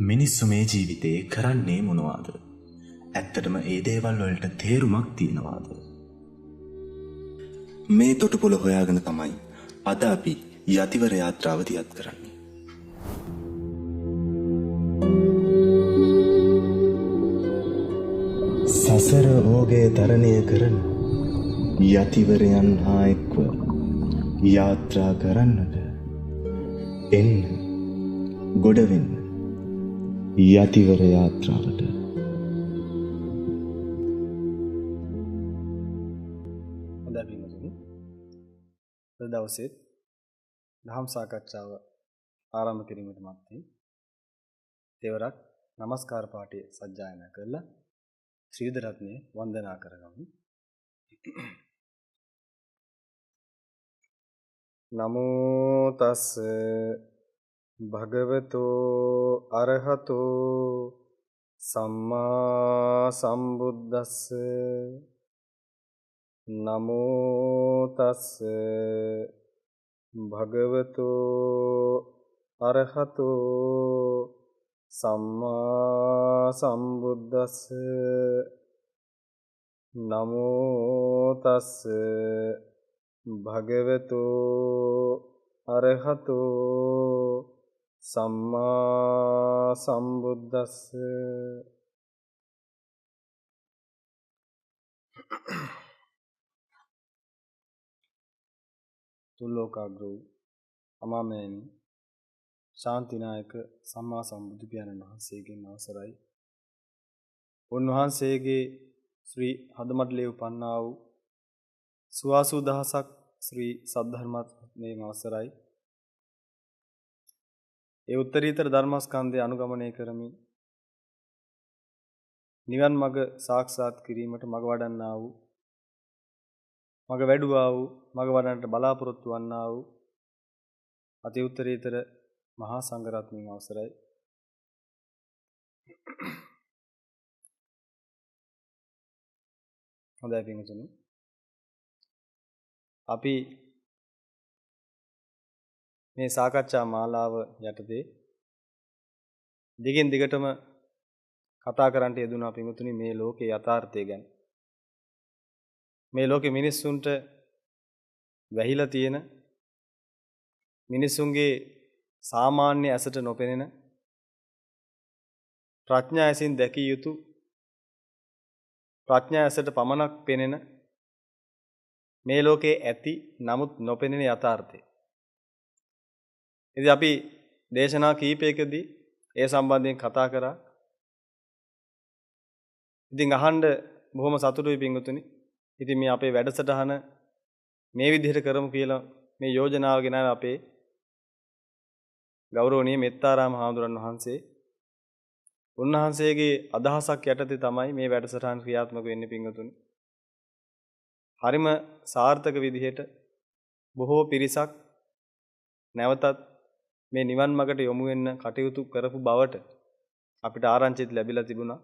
මිනිස්සු මේ ජීවිතේ කරන්නේ මොනවාද? ඇත්තටම ඒ දේවල් වලට තේරුමක් තියනවාද? මේ තොටුපොළ හොයාගෙන තමයි අද අපි යතිවර යාත්‍රාව දියත් කරන්නේ. සසර රෝගය තරණය කරන යතිවරයන් හා එක්ව යාත්‍රා කරන්නට එන්න ගොඩවෙන්න යතිවර යාත්‍රාවට. හොඳයි පින්වතුනි. අද දවසේ ධම් සාකච්ඡාව ආරම්භ කිරීමට මත්තේ තෙවරක් নমස්කාර පාඨය සජ්ජායනා කරලා ත්‍රිවිධ රත්නය වන්දනා කරගමු. නමෝ තස් භගවතෝ අරහතෝ සම්මා සම්බුද්දස්ස. නමෝ තස් භගවතෝ අරහතෝ සම්මා සම්බුද්දස්ස. නමෝ තස් භගවතෝ අරහතෝ සම්මා සම්බුද්දස්ස. තුල්ලෝකාග්‍ර වූ අමාමෑණි ශාන්තිනායක සම්මා සම්බුදු පියාණන් වහන්සේගෙන් අවසරයි. උන්වහන්සේගේ ශ්‍රී හදමඩලේ උපන්නා වූ සුවාසූ දහසක් ශ්‍රී සද්ධර්මයේ අවසරයි. ඒ උත්තරීතර ධර්මස්කන්ධය අනුගමනය කරමින් නිවන් මඟ සාක්ෂාත් කිරීමට මඟ වඩන්නා වූ මඟ වැඩුවා වූ මඟ වඩන්නට බලාපොරොත්තු වන්නා වූ අති උත්තරීතර මහා සංඝරත්නයේ අවසරයි. හොඳයි පින්වතුනි. අපි මේ සාකච්ඡා මාලාව යටතේ දිගින් දිගටම කතා කරන්නට යෙදුණා පින්වතුනි මේ ලෝකේ යථාර්ථය ගැන. මේ ලෝකේ මිනිස්සුන්ට වැහිලා තියෙන මිනිසුන්ගේ සාමාන්‍ය ඇසට නොපෙනෙන ප්‍රඥා ඇසින් දැකිය යුතු ප්‍රඥා ඇසට පමණක් පෙනෙන මේ ලෝකේ ඇති නමුත් නොපෙනෙන යථාර්ථය. ඉතින් අපි දේශනා කීපයකදී ඒ සම්බන්ධයෙන් කතා කරා. ඉතින් අහන්න බොහොම සතුටුයි පින්වතුනි. ඉතින් මේ අපේ වැඩසටහන මේ විදිහට කරමු කියලා මේ යෝජනාව ගෙනාව අපේ ගෞරවනීය මෙත්තාරාම හාමුදුරන් වහන්සේ. උන්වහන්සේගේ අදහසක් යටතේ තමයි මේ වැඩසටහන ක්‍රියාත්මක වෙන්නේ පින්වතුනි. හරිම සාර්ථක විදිහට බොහෝ පිරිසක් නැවතත් මේ නිවන් මාර්ගට යොමු වෙන්න කටයුතු කරපු බවට අපිට ආරංචිත් ලැබිලා තිබුණා.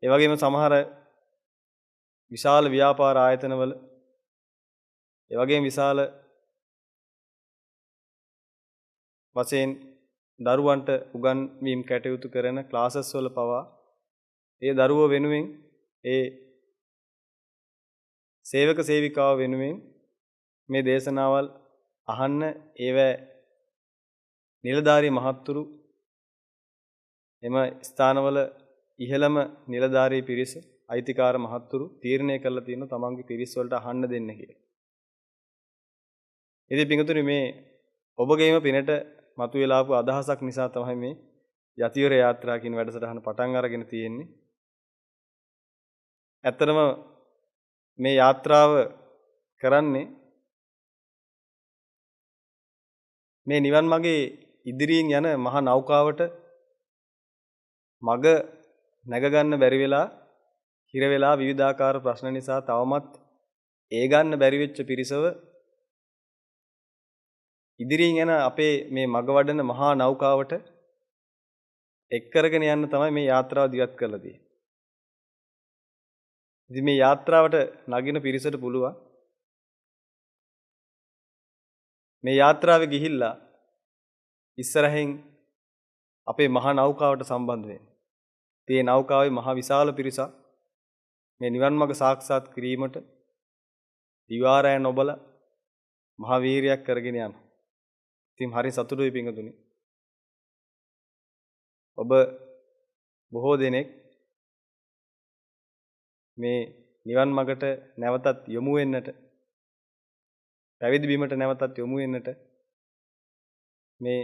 ඒ වගේම සමහර විශාල ව්‍යාපාර ආයතනවල ඒ වගේම විශාල වශයෙන් දරුවන්ට උගන්වීම් කටයුතු කරන ක්ලාසස් වල පවා ඒ දරුවෝ වෙනුවෙන් ඒ සේවක සේවිකාව වෙනුවෙන් මේ දේශනාවල් අහන්න ඒව නිලධාරී මහත්තුරු එම ස්ථානවල ඉහළම නිලධාරී පිරිස අයිතිකාර මහත්තුරු තීරණය කළා තියෙනවා තමන්ගේ පිරිස් වලට අහන්න දෙන්න කියලා. ඉතින් පිටුතුනි මේ ඔබගේම පිනට මතුවලා ආපු අදහසක් නිසා තමයි මේ යතිවර යාත්‍රා කියන වැඩසටහන පටන් අරගෙන තියෙන්නේ. ඇත්තටම මේ යාත්‍රාව කරන්නේ මේ නිවන් මාගේ ඉදිරියෙන් යන මහා නෞකාවට මග නැග ගන්න බැරි වෙලා හිර වෙලා විවිධාකාර ප්‍රශ්න නිසා තවමත් ඒ ගන්න බැරි වෙච්ච පිරිසව ඉදිරියෙන් යන අපේ මේ මග වඩන මහා නෞකාවට එක් කරගෙන යන්න තමයි මේ යාත්‍රාව දියත් කරලා තියෙන්නේ. ඉතින් මේ යාත්‍රාවට නගින පිරිසට පුළුවන් මේ යාත්‍රාවේ ගිහිල්ලා ඉස්සරහින් අපේ මහා නෞකාවට සම්බන්ධ වෙන්නේ. මේ නෞකාවේ මහා විශාල පිරිසක් මේ නිවන් මාර්ග සාක්ෂාත් කිරීමට දිවාරය නොබල මහා වීරියක් කරගෙන යනවා. ඉතින් හරි සතුටුයි පිංගුතුනි. ඔබ බොහෝ දෙනෙක් මේ නිවන් මාර්ගට නැවතත් යොමු වෙන්නට පැවිදි බීමට නැවතත් යොමු වෙන්නට මේ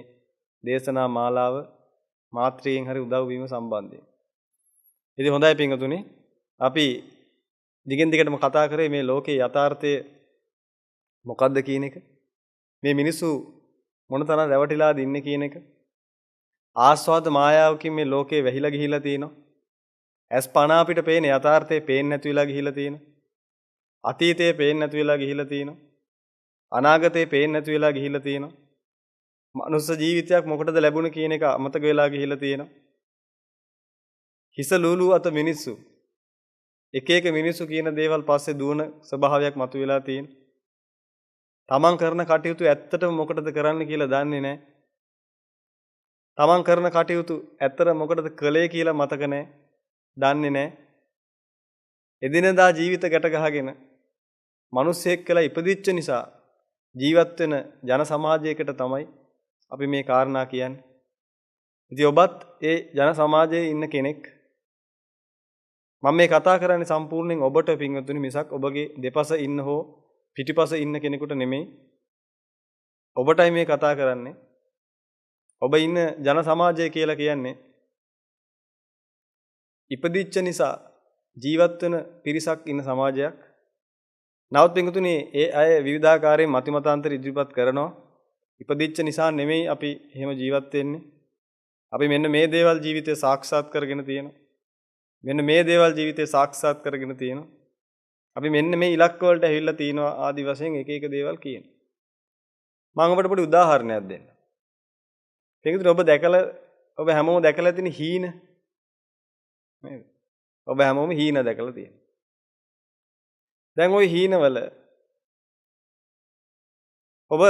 දේශනා මාලාව මාත්‍රියෙන් හරි උදව් වීම සම්බන්ධයෙන්. ඉතින් හොඳයි පිංගුතුනි. අපි දිගින් දිගටම කතා කරේ මේ ලෝකේ යථාර්ථය මොකක්ද කියන එක. මේ මිනිස්සු මොනතරම් රැවටිලාද ඉන්නේ කියන එක. ආස්වාද මායාවකින් මේ ලෝකේ වැහිලා ගිහිලා තියෙනවා. ඇස් පණ අපිට පේන යථාර්ථය පේන්නේ නැති වෙලා ගිහිලා තියෙනවා. අතීතය පේන්නේ නැති වෙලා ගිහිලා තියෙනවා. අනාගතේ පේන්නේ නැති වෙලා ගිහිලා තියෙනවා. මනුස්ස ජීවිතයක් මොකටද ලැබුණ කියන එක අමතක වෙලා ගිහිලා තියෙනවා. හිස ලූලු අත මිනිස්සු එක එක මිනිස්සු කියන දේවල් පස්සේ දුවන ස්වභාවයක් මතුවලා තියෙනවා. තමන් කරන කටයුතු ඇත්තටම මොකටද කරන්න කියලා දන්නේ නැහැ. තමන් කරන කටයුතු ඇත්තට මොකටද කළේ කියලා මතක නැහැ. දන්නේ නැහැ. එදිනදා ජීවිත ගැට ගහගෙන මිනිස්සෙක් කියලා ඉපදිච්ච නිසා ජීවත් වෙන ජන සමාජයකට තමයි අපි මේ කාරණා කියන්නේ. ඉතින් ඔබත් ඒ ජන සමාජයේ ඉන්න කෙනෙක්. මම මේ කතා කරන්නේ සම්පූර්ණයෙන් ඔබට පින්වතුනි මිසක් ඔබගේ දෙපස ඉන්න හෝ පිටිපස ඉන්න කෙනෙකුට නෙමෙයි. ඔබටයි මේ කතා කරන්නේ. ඔබ ඉන්න ජන සමාජය කියලා කියන්නේ ඉපදිච්ච නිසා ජීවත් වෙන පිරිසක් ඉන්න සමාජයක්. නවත් පින්වතුනි ඒ අය විවිධාකාරයෙන් මතිමතාන්තර ඉදිරිපත් කරනවා. ඉපදිච්ච නිසා නෙමෙයි අපි එහෙම ජීවත් වෙන්නේ. අපි මෙන්න මේ දේවල් ජීවිතේ සාක්ෂාත් කරගෙන තියෙනවා. මෙන්න මේ දේවල් ජීවිතේ සාක්ෂාත් කරගෙන තියෙනවා. අපි මෙන්න මේ ඉලක්ක වලට ඇවිල්ලා තිනවා ආදි වශයෙන් එක එක දේවල් කියනවා. මම ඔබට පොඩි උදාහරණයක් දෙන්න. පිටුතුනි ඔබ හැමෝම දැකලා තියෙන හීන නේද? ඔබ හැමෝම හීන දැකලා තියෙනවා. දැන් ওই හීනවල ඔබ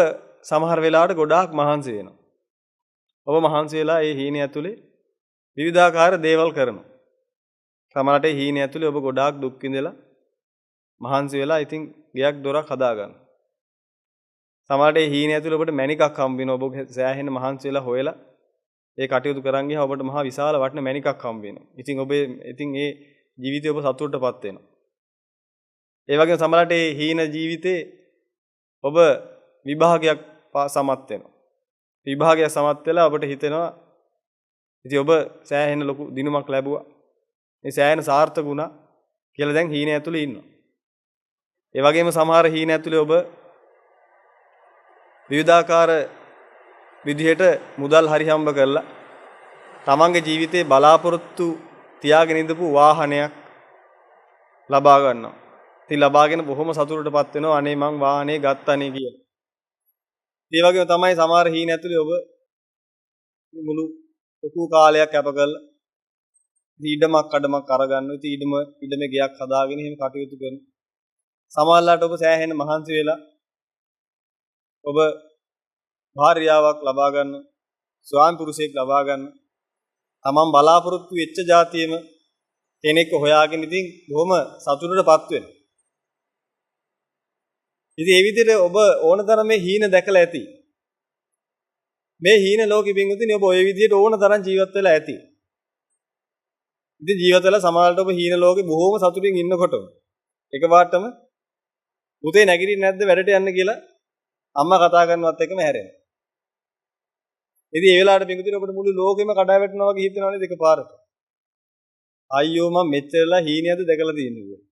සමහර වෙලාවට ගොඩාක් මහන්සි වෙනවා. ඔබ මහන්සි වෙලා ඒ හීන ඇතුලේ විවිධාකාර දේවල් කරනවා. සමහරට ඒ හීන ඇතුලේ ඔබ ගොඩාක් දුක් විඳලා මහන්සි වෙලා ඉතින් ගයක් දොරක් හදා ගන්නවා. සමහරට ඒ හීන ඇතුලේ ඔබට මණිකක් හම්බ වෙනවා. ඔබ සෑහෙන මහන්සි වෙලා හොයලා ඒ කටයුතු කරන් ගියා ඔබට මහා විශාල වටින මණිකක් හම්බ වෙනවා. ඉතින් ඒ ජීවිතේ ඔබ සතුටටපත් වෙනවා. ඒ වගේම සමහරට ඒ හීන ජීවිතේ ඔබ විභාගයක් සමත් වෙනවා. විභාගයක් සමත් වෙලා ඔබට හිතෙනවා ඉතින් ඔබ සෑහෙන ලොකු දිනුමක් ලැබුවා. මේ සෑහෙන සාර්ථක වුණා කියලා දැන් හීන ඇතුලේ ඉන්නවා. ඒ වගේම සමහර හීන ඇතුලේ ඔබ විවිධාකාර විදිහට මුදල් හරි හම්බ කරලා තමන්ගේ ජීවිතේ බලාපොරොත්තු තියාගෙන ඉඳපු වාහනයක් ලබා ගන්නවා. ඉතින් ලබාගෙන බොහොම සතුටටපත් වෙනවා. අනේ මං වාහනේ ගත්තානේ කියලා. ඒ වගේම තමයි සමහර හීන ඇතුලේ ඔබ මුළු ලොකු කාලයක් කැප කරලා ඉඩමක් කඩමක් අරගන්නවා. ඉතින් ඉඩමේ ගයක් හදාගෙන එහෙම කටයුතු කරනවා. සමහරවිට ඔබ සෑහෙන මහන්සි වෙලා ඔබ භාර්යාවක් ලබා ගන්න, ස්වාමි පුරුෂයෙක් ලබා ගන්න. තමන් බලාපොරොත්තු වෙච්ච જાතියෙම කෙනෙක් හොයාගෙන ඉතින් බොහොම සතුටටපත් වෙනවා. ඉතින් ඒ විදිහට ඔබ ඕන තරම් මේ හීන දැකලා ඇති. මේ හීන ලෝකෙ පින්වතුනි ඔබ ওই විදිහට ඕන තරම් ජීවත් වෙලා ඇති. ඉතින් ජීවත් වෙලා සමහරවිට ඔබ හීන ලෝකෙ බොහොම සතුටින් ඉන්නකොටම එකපාරටම පුතේ නැගිටින්නේ නැද්ද වැඩට යන්න කියලා අම්මා කතා කරනවත් එකම හැරෙනවා. ඉතින් ඒ වෙලාවට පින්වතුනි ඔබට මුළු ලෝකෙම කඩා වැටෙනවා වගේ හිතෙනවා නේද එකපාරට. අයියෝ මම මෙච්චරලා හීනියද දැකලා තියෙන්නේ කියලා.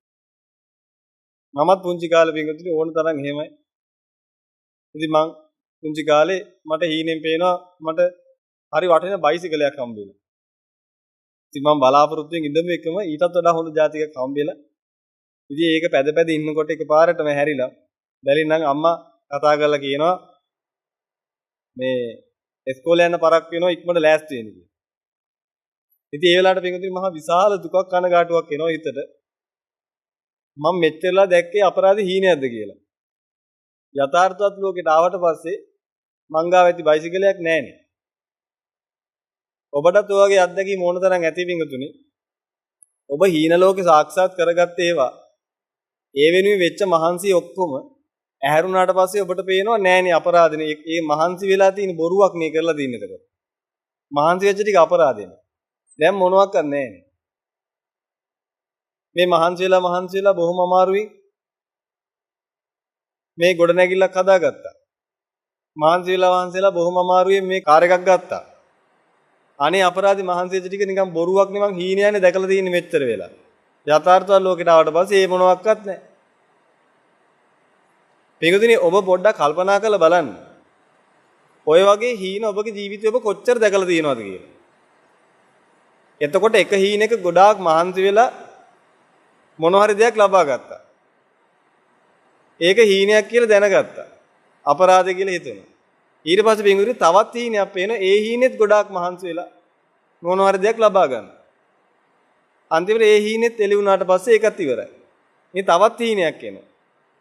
මමත් පුංචි කාලේ පින්වතුනි ඕන තරම් එහෙමයි. ඉතින් මං පුංචි කාලේ මට හීනෙන් පේනවා මට හරි වටින බයිසිකලයක් හම්බ වෙනවා. ඉතින් මම බලාපොරොත්තුෙන් ඉඳන් එකම ඊටත් වඩා හොඳ જાතියක් හම්බෙලා. ඉතින් ඒක පැද ඉන්නකොට එකපාරටම හැරිලා බැලින්නම් අම්මා කතා කරලා කියනවා මේ ඉස්කෝලේ යන පරක් වෙනවා ඉක්මනට ලෑස්ති වෙන්න කියලා. ඉතින් ඒ වෙලාවට පින්වතුනි මහා විශාල දුකක් කනගාටුවක් එනවා හිතට. මම මෙච්චරලා දැක්කේ අපරාධ හීනයක්ද කියලා. යථාර්ථවත් ලෝකෙට ආවට පස්සේ මං ගාව ඇති බයිසිකලයක් නැහැනේ. ඔබටත් ඔයගේ අත්දැකීම් මොන තරම් ඇති පිංගුතුනි. ඔබ හීන ලෝකේ සාක්ෂාත් කරගත්ත ඒවා ඒ වෙනුවෙන් වෙච්ච මහන්සි ඔක්කොම ඇහැරුණාට පස්සේ ඔබට පේනවා නෑනේ අපරාධනේ. මේ මහන්සි වෙලා තියෙන බොරුවක් නේ කරලා තින්නේ එතකොට. මහන්සි වෙච්ච ටික අපරාධනේ. දැන් මොනවත් නැහැ. මේ මහන්සි වෙලා බොහොම අමාරුයි මේ ගොඩනැගිල්ලක් හදාගත්තා. මහන්සි වෙලා බොහොම අමාරුවෙන් මේ කාර් එකක් ගත්තා. අනේ අපරාධි මහන්සි වෙච්ච ටික නිකන් බොරුවක් නේ මං හීනයනේ දැකලා තියෙන්නේ මෙච්චර වෙලා. යථාර්ථවත් ලෝකෙට ආවට පස්සේ ඒ මොනවත්වත් නැහැ. පිටුදිනේ ඔබ පොඩ්ඩක් කල්පනා කරලා බලන්න. ඔය වගේ හීන ඔබගේ ජීවිතේ ඔබ කොච්චර දැකලා තියෙනවද කියලා. එතකොට එක හීනෙක ගොඩාක් මහන්සි වෙලා මොන හරි දෙයක් ලබා ගත්තා. ඒක හීනයක් කියලා දැනගත්තා. අපරාධය කියලා හිතුණා. ඊට පස්සේ පිටුදිනේ තවත් හීනයක් පේනවා. ඒ හීනෙත් ගොඩාක් මහන්සි වෙලා මොන හරි දෙයක් ලබා ගන්නවා. අන්තිමට ඒ හීනෙත් එළි වුණාට පස්සේ ඒකත් ඉවරයි. මේ තවත් හීනයක් එනවා.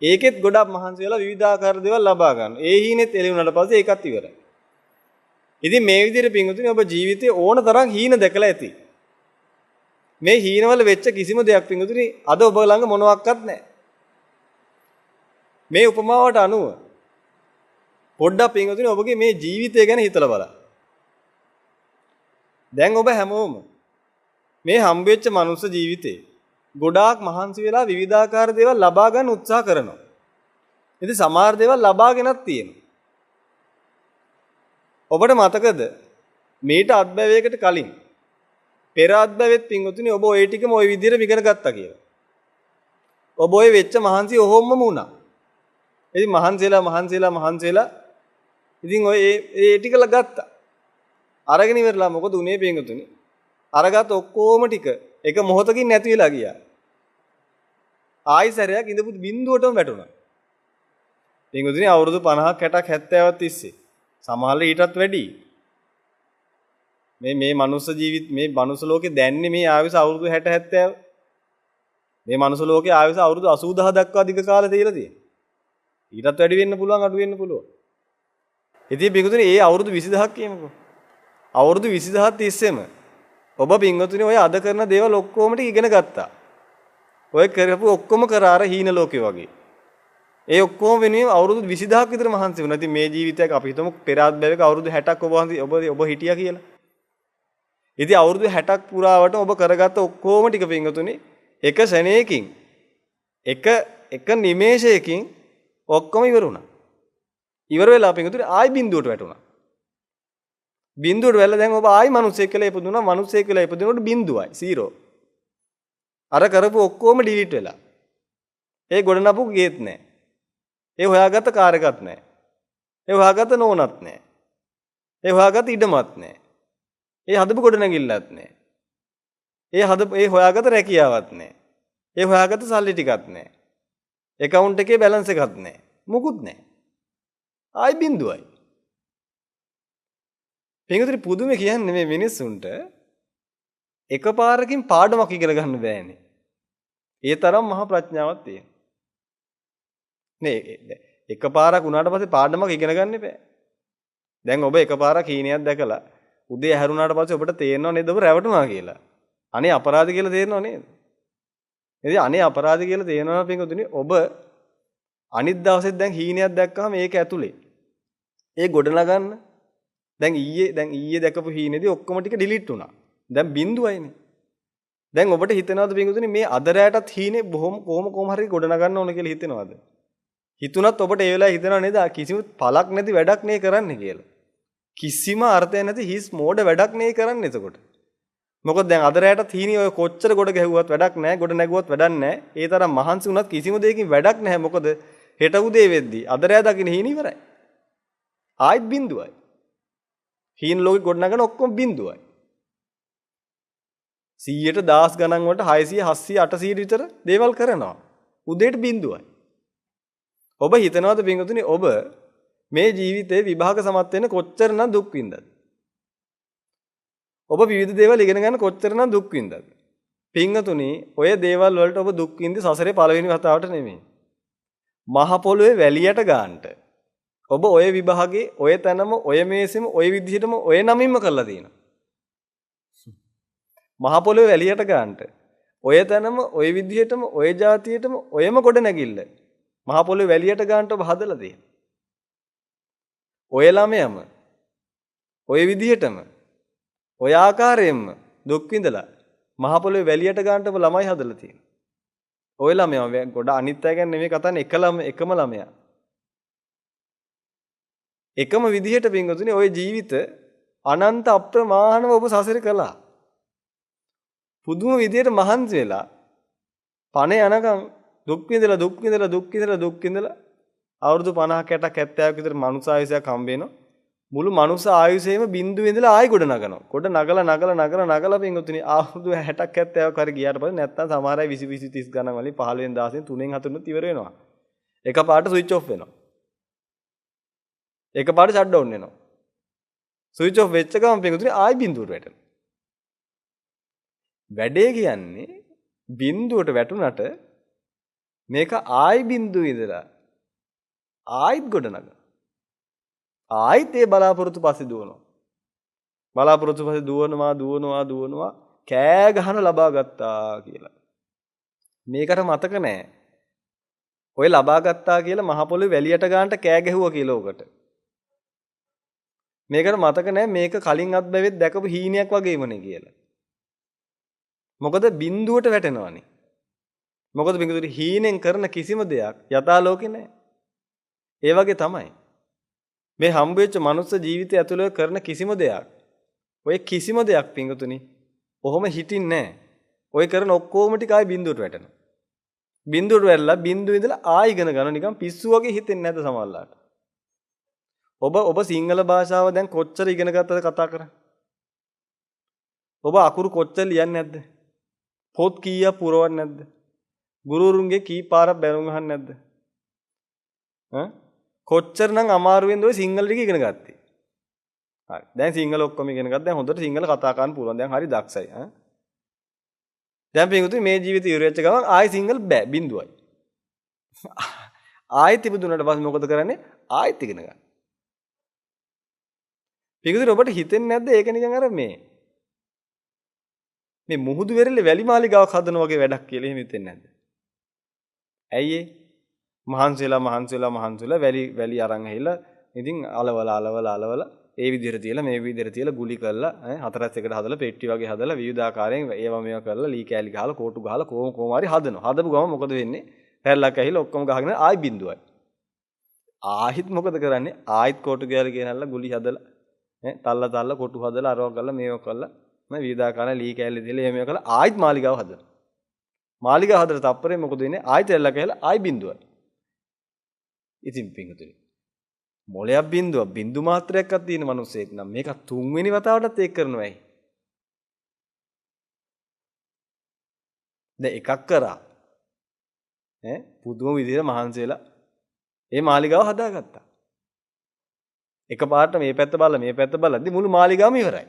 ඒකෙත් ගොඩක් මහන්සි වෙලා විවිධාකාර දේවල් ලබා ගන්න. ඒ හීනෙත් එළි වුණාට පස්සේ ඒකත් ඉවරයි. ඉතින් මේ විදිහට පින්වතුනි ඔබ ජීවිතේ ඕන තරම් හීන දැකලා ඇති. මේ හීනවල වෙච්ච කිසිම දෙයක් පින්වතුනි අද ඔබ ළඟ මොනවත් නැහැ. මේ උපමාවට අනුව පොඩ්ඩක් පින්වතුනි ඔබගේ මේ ජීවිතය ගැන හිතලා බලන්න. දැන් ඔබ හැමෝම මේ හම්බෙච්ච මනුස්ස ජීවිතේ ගොඩාක් මහන්සි වෙලා විවිධාකාර දේවල් ලබා ගන්න උත්සාහ කරනවා. ඉතින් සමහර දේවල් ලබාගෙනත් තියෙනවා. ඔබට මතකද මේට අත්බැවයකට කලින් පෙර අත්බැවෙත් පින්වතුනි ඔබ ওই ටිකම ওই විදිහට ඉගෙන ගත්තා කියලා. ඔබ ওই වෙච්ච මහන්සි ඔහොමම වුණා. ඉතින් මහන්සිලා ඉතින් ඔය ඒ ටිකල ගත්තා. අරගෙන ඉවරලා මොකද උනේ පින්වතුනි? අරගත් ඔක්කොම ටික එක මොහොතකින් නැති වෙලා ගියා. ආයි සැරයක් ඉඳපු බිඳුවටම වැටුණා. පින්වතුනි අවුරුදු 50ක් 60ක් 70ක් තිස්සේ සමහරවිට ඊටත් වැඩි. මේ මනුස්ස ජීවිත මේ මනුස්ස ලෝකේ දැන්නේ මේ ආයුෂ අවුරුදු 60 70. මේ මනුස්ස ලෝකේ ආයුෂ අවුරුදු 80000 දක්වා අධික කාලෙ තියලා තියෙනවා. ඊටත් වැඩි වෙන්න පුළුවන් අඩු වෙන්න පුළුවන්. ඉතින් පින්වතුනි ඒ අවුරුදු 20000ක් කියමුකෝ. අවුරුදු 20000 තිස්සෙම ඔබ පින්වතුනි ඔය අද කරන දේවල් ඔක්කොම ටික ඉගෙන ගත්තා. ඔය කරපු ඔක්කොම කරා අර හීන ලෝකේ වගේ. ඒ ඔක්කොම වෙනුවෙන් අවුරුදු 20000ක් විතර මහන්සි වුණා. ඉතින් මේ ජීවිතයක් අපි හිතමු පෙර ආත්මයක අවුරුදු 60ක් ඔබ හිටියා කියලා. ඉතින් අවුරුදු 60ක් පුරාවට ඔබ කරගත්ත ඔක්කොම ටික පින්වතුනි එක ශරණයකින් එක නිමේෂයකින් ඔක්කොම ඉවර වුණා. ඉවර වෙලා පින්වතුනි ආයි බිඳුවට වැටුණා. බිඳුවට වැල්ලා දැන් ඔබ ආයි මිනිස්සෙක් කියලා ඉපදුණා. මිනිස්සෙක් කියලා ඉපදුනකොට බිඳුවයි 0. අර කරපු ඔක්කොම ඩිලීට් වෙලා. ඒ ගොඩනපු ගේත් නැහැ. ඒ හොයාගත්ත කාර් එකක් නැහැ. ඒ හොයාගත්ත නෝනත් නැහැ. ඒ හොයාගත්ත ඉඩමත් නැහැ. ඒ හදපු ගොඩනැගිල්ලත් නැහැ. ඒ හොයාගත්ත රැකියාවක් නැහැ. ඒ හොයාගත්ත සල්ලි ටිකක් නැහැ. account එකේ balance එකක් නැහැ. මුකුත් නැහැ. ආයි බිඳුවයි. පින්වතුනි පුදුමේ කියන්නේ මේ මිනිස්සුන්ට එකපාරකින් පාඩමක් ඉගෙන ගන්න බෑනේ. ඒ තරම් මහා ප්‍රඥාවක් තියෙනවා. නේ එකපාරක් උනාට පස්සේ පාඩමක් ඉගෙන ගන්න බෑ. දැන් ඔබ එකපාරක් හීනයක් දැකලා උදේ ඇහැරුණාට පස්සේ ඔබට තේරෙනව නේද ඔබ රැවටුණා කියලා. අනේ අපරාධ කියලා තේරෙනව නේද? ඉතින් අනේ අපරාධ කියලා තේරෙනවා පින්වතුනි ඔබ අනිත් දවසෙත් දැන් හීනයක් දැක්කම ඒක ඇතුලේ ඒ ගොඩනගන්න දැන් ඊයේ දැකපු හීනේදී ඔක්කොම ටික ඩිලීට් වුණා. දැන් බිඳුවයිනේ. දැන් ඔබට හිතෙනවද පින්වතුනි මේ අද රැයටත් හීනේ කොහොම හරි ගොඩනගන්න ඕන කියලා හිතෙනවද? හිතුණත් ඔබට ඒ වෙලාවේ හිතෙනව නේද කිසිම පළක් නැති වැඩක් නේ කරන්නේ කියලා. කිසිම අර්ථයක් නැති හිස් මෝඩ වැඩක් නේ කරන්නේ එතකොට. මොකද දැන් අද රැයටත් හීනේ ඔය කොච්චර ගොඩ ගැහුවත් වැඩක් නැහැ, ගොඩ නැගුවත් වැඩක් නැහැ. ඒ තරම් මහන්සි වුණත් කිසිම දෙයකින් වැඩක් නැහැ. මොකද හෙට උදේ වෙද්දී අද රැය දකින්න හීනේ ඉවරයි. ආයිත් බිඳුවයි. හීන ලෝකෙ ගොඩනගන ඔක්කොම බිඳුවයි. 100ට 1000 ගණන් වලට 600 700 800 විතර දේවල් කරනවා. උදේට බිඳුවයි. ඔබ හිතනවාද පින්වතුනි ඔබ මේ ජීවිතේ විභාග සමත් වෙන්න කොච්චරනම් දුක් විඳද? ඔබ විවිධ දේවල් ඉගෙන ගන්න කොච්චරනම් දුක් විඳද? පින්වතුනි ඔය දේවල් වලට ඔබ දුක් විඳි සසරේ පළවෙනි වතාවට නෙමෙයි. මහ පොළොවේ වැලියට ගන්නට. ඔබ ඔය විභාගේ ඔය තැනම ඔය මේසෙම ඔය විදිහටම ඔය නමින්ම කරලා තියෙනවා. මහ පොළොවේ වැලියට ගන්නට. ඔය තැනම ඔය විදිහටම ඔය જાතියටම ඔයම කොට නැගිල්ල. මහ පොළොවේ වැලියට ගන්නට ඔබ හදලා තියෙන්නේ. ඔය ළමයම ඔය විදිහටම ඔය ආකාරයෙන්ම දුක් විඳලා මහ පොළොවේ වැලියට ගන්නට ඔබ ළමයි හදලා තියෙනවා. ඔය ළමයා ගොඩ අනිත් අය ගැන නෙමෙයි කතාන්නේ එකම ළමයා. එකම විදිහට පින්වතුනි ඔය ජීවිත අනන්ත අප්‍රමාණව ඔබ සසර කළා. පුදුම විදිහට මහන්සි වෙලා පණ යනකම් දුක් විඳලා අවුරුදු 50 60 70ක් විතර මනුස්ස ආයුෂයක් හම්බ වෙනවා. මුළු මනුස්ස ආයුෂයේම බින්දු ඉඳලා ආයි ගොඩ නගනවා. ගොඩ නගලා පින්වතුනි අවුරුදු 60ක් 70ක් හරි ගියාට පස්සේ නැත්තම් සමහර අය 20 20 30 ගණන් වලින් 15 10 3 4 ඉවර වෙනවා. එකපාරට ස්විච් ඔෆ් වෙනවා. එකපාරට ෂට් ඩවුන් වෙනවා. ස්විච් ඔෆ් වෙච්ච ගමන් පින්වතුනි ආයි බින්දුවට වැටෙනවා. වැඩේ කියන්නේ බින්දුවට වැටුණට මේක ආයි බින්දුව ඉඳලා ආයිත් ගොඩ නගනවා. ආයිත් ඒ බලාපොරොත්තු පස්සේ දුවනවා. බලාපොරොත්තු පස්සේ දුවනවා කෑ ගහන ලබා ගත්තා කියලා. මේකට මතක නැහැ. ඔය ලබා ගත්තා කියලා මහ පොළොවේ වැලියට ගන්නට කෑ ගැහුවා කියලා උකට. මේකට මතක නැහැ මේක කලින් අත්බැවෙත් දැකපු හීනයක් වගේමනේ කියලා. මොකද බින්දුවට වැටෙනවනේ. මොකද බින්දුවට හීනෙන් කරන කිසිම දෙයක් යථා ලෝකේ නැහැ. ඒ වගේ තමයි. මේ හම්බ වෙච්ච මනුස්ස ජීවිතය ඇතුළේ කරන කිසිම දෙයක් ඔය කිසිම දෙයක් පින්වතුනි ඔහොම හිටින්නේ නැහැ. ඔය කරන ඔක්කොම ටික ආයි බින්දුවට වැටෙනවා. බින්දුවට වැටලා බින්දුව ඉඳලා ආයි ඉගෙන ගන්න නිකන් පිස්සු වගේ හිතෙන්නේ නැද්ද සමහරලාට? ඔබ සිංහල භාෂාව දැන් කොච්චර ඉගෙන ගත්තද කතා කරන්නේ? ඔබ අකුරු කොච්චර ලියන්නේ නැද්ද? පොත් කීයක් පුරවන්නේ නැද්ද? ගුරුවරුන්ගේ කී පාරක් බැනුම් අහන්නේ නැද්ද? කොච්චරනම් අමාරුවෙන්ද ඔය සිංහල ටික ඉගෙන ගත්තේ? හරි. දැන් සිංහල ඔක්කොම ඉගෙන ගත්තා. දැන් හොඳට සිංහල කතා කරන්න පුළුවන්. දැන් හරි දක්ෂයි. දැන් පිටුතුනේ මේ ජීවිතය ඉවර වෙච්ච ගමන් ආයි සිංහල බෑ බින්දුවයි. ආයෙත් ඉපදුනට පස්සේ මොකද කරන්නේ? ආයෙත් ඉගෙන ගන්න. පිටුතුනේ ඔබට හිතෙන්නේ නැද්ද ඒක නිකන් අර මේ මුහුදු වෙරළේ වැලි මාලිගාවක් හදනවා වගේ වැඩක් කියලා එහෙම හිතෙන්නේ නැද්ද? ඇයි ඒ? මහන්සිලා වැලි අරන් ඇහිලා ඉතින් අලවලා ඒ විදිහට තියලා මේ විදිහට තියලා ගුලි කරලා හතරස් එකට හදලා පෙට්ටි වගේ හදලා විවිධ ආකාරයෙන් ඒවා මේවා කරලා ලී කෑලි ගහලා කෝටු ගහලා කොහොම හරි හදනවා. හදපු ගමන් මොකද වෙන්නේ? පැරලක් ඇහිලා ඔක්කොම ගහගෙන ආයි බින්දුවයි. ආහිත් මොකද කරන්නේ? ආයිත් කෝටු කෑලි ගෙනල්ලා ගුලි හදලා තල්ලා කොටු හදලා අරව කරලා මේව කරලා විවිධ ආකාරයෙන් ලී කෑලි දීලා එහෙම කරලා ආයිත් මාලිගාව හදනවා. මාලිගාව හදලා තප්පරේ මොකද වෙන්නේ? ආයිත් පැරලක් ඇහිලා ආයි බින්දුවයි. ඉතින් පිංගුතුනි මොලයක් බින්දු මාත්‍රයක්වත් තියෙන මිනිස්සෙක් නම් මේක තුන්වෙනි වතාවටත් ඒක කරනවා ඇයි? දැන් එකක් කරා. පුදුම විදිහට මහන්සි වෙලා මේ මාලිගාව හදාගත්තා. එකපාරට මේ පැත්ත බලද්දි මුළු මාලිගාවම ඉවරයි.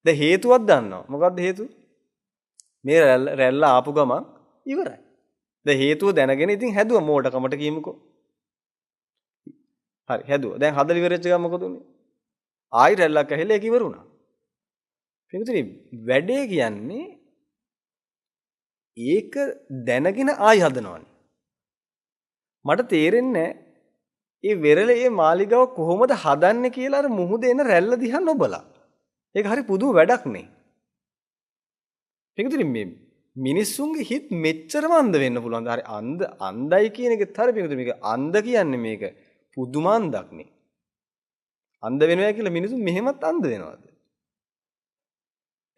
දැන් හේතුවක් දන්නවා. මොකක්ද හේතුව? මේ රැල්ල ආපු ගමන් ඉවරයි. දැන් හේතුව දැනගෙන ඉතින් හැදුවා මෝඩකමට කියමුකෝ. හරි හැදුවා. දැන් හදලා ඉවරෙච්ච ගමන් මොකද උනේ? ආයි රැල්ලක් ඇහිලා ඒක ඉවර වුණා. පිටුතුනි වැඩේ කියන්නේ ඒක දැනගෙන ආයි හදනවනේ. මට තේරෙන්නේ ඒ වෙරළේ මාලිගාව කොහොමද හදන්නේ කියලා අර මුහුදේ එන රැල්ල දිහා නොබලා. ඒක හරි පුදුම වැඩක් නේ. පිටුතුනි මේ මිනිස්සුන්ගේ හිත මෙච්චරම අන්ධ වෙන්න පුළුවන්ද? හරි අන්ධයි කියන එකත් හරි පිටුතුනි මේක අන්ධ කියන්නේ මේක පුදුම අන්ධක් නේ. අන්ධ වෙනවා කියලා මිනිස්සු මෙහෙමත් අන්ධ වෙනවද?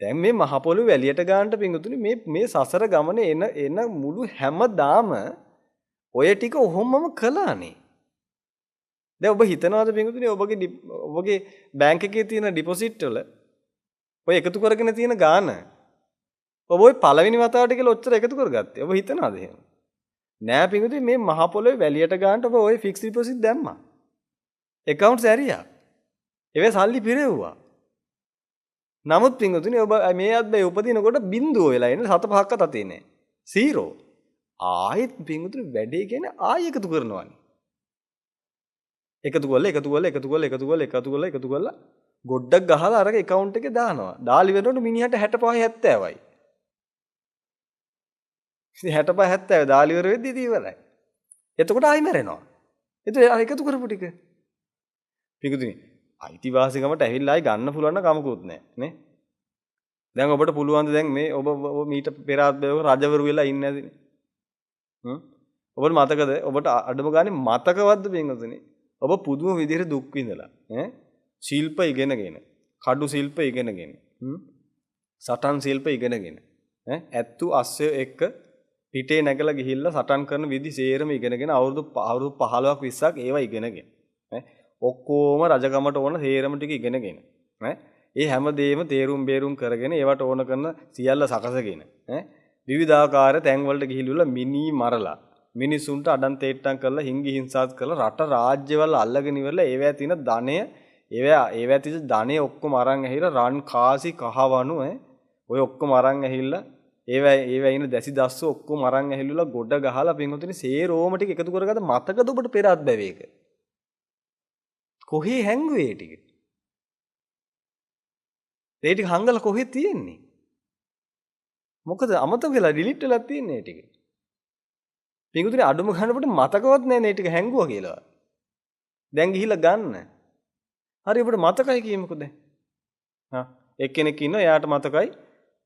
දැන් මේ මහ පොළොවේ වැලියට ගන්නට පිටුතුනි මේ සසර ගමනේ එන මුළු හැමදාම ඔය ටික ඔහොමම කළානේ. දැන් ඔබ හිතනවාද පිටුතුනි ඔබගේ බැංක් එකේ තියෙන ඩිපොසිට් වල ඔය එකතු කරගෙන තියෙන ගාණ ඔබ ඔය පළවෙනි වතාවට කියලා ඔච්චර එකතු කරගත්තේ. ඔබ හිතනවාද එහෙම? නෑ පිටුතුනි මේ මහ පොළොවේ වැලියට ගන්නට ඔබ ඔය ෆික්ස් ඩිපොසිට් දැම්මා. accounts ඇරියා. ඒවේ සල්ලි පිරෙව්වා. නමුත් පිටුතුනි ඔබ මේ අත්බැයි උපදිනකොට බින්දුව වෙලා ඉන්නේ 7-5ක් අතේ නෑ. 0. ආයෙත් පිටුතුනි වැඩේ කියන්නේ ආයෙ එකතු කරනවානේ. එකතු කරලා ගොඩක් ගහලා අරක account එකේ දානවා. දාලි වෙනකොට මිනිහට 65 70යි. ඉතින් 65 70 දාලි ඉවර වෙද්දි ඉතින් ඉවරයි. එතකොට ආයි මැරෙනවා. එතකොට අර එකතු කරපු ටික. පිටුතුනි අයිතිවාසිකමට ඇවිල්ලා ආයි ගන්න පුළුවන් නම් කමකුත් නැහැ නේ. දැන් ඔබට පුළුවන් දැන් මේ ඔබ මීට පෙර ආත්මයක රජවරු වෙලා ඉන්නේ නැතිනේ. ඔබට මතකද ඔබට අඩම ගානේ මතකවත්ද පින්වතුනි? ඔබ පුදුම විදිහට දුක් විඳලා ඈ ශිල්ප ඉගෙනගෙන කඩු ශිල්ප ඉගෙනගෙන සටන් ශිල්ප ඉගෙනගෙන ඈ ඇත්තු අස්සය එක්ක පිටේ නැගලා ගිහිල්ලා සටන් කරන විදි සේරම ඉගෙනගෙන අවුරුදු 15ක් 20ක් ඒවා ඉගෙනගෙන ඈ ඔක්කොම රජකමට ඕන සේරම ටික ඉගෙනගෙන ඈ ඒ හැමදේම තේරුම් බේරුම් කරගෙන ඒවට ඕන කරන සියල්ල සකසගෙන ඈ විවිධාකාර තැන් වලට ගිහිල්ලා මිනි මරලා මිනිසුන්ට අඩන් තේට්ටම් කරලා හිංගි හිංසාත් කරලා රට රාජ්‍යවල අල්ලගෙන ඉවරලා ඒවැ තියෙන ධනය ඒවැ තියෙන ධනය ඔක්කොම අරන් ඇහිලා රන් කාසි කහවණු ඔය ඔක්කොම අරන් ඇහිලා ඒවැ ඉන්න දැසි දස්ස ඔක්කොම අරන් ඇහිලා ගොඩ ගහලා පින්වතුනි සේරෝම ටික එකතු කරගත්ත මතකද ඔබට පෙරත් බැවේක කොහේ හැංගුවේ ටික ඒ ටික හංගලා කොහෙද තියෙන්නේ මොකද අමතක වෙලා ඩිලීට් වෙලා තියෙන්නේ ටික පින්වතුනි අඩුම ගන්නකොට මතකවත් නැහැ මේ ටික හැංගුවා කියලා දැන් ගිහිල්ලා ගන්න හරි ඔබට මතකයි කියමුකෝ දැන් එක්කෙනෙක් ඉන්නවා එයාට මතකයි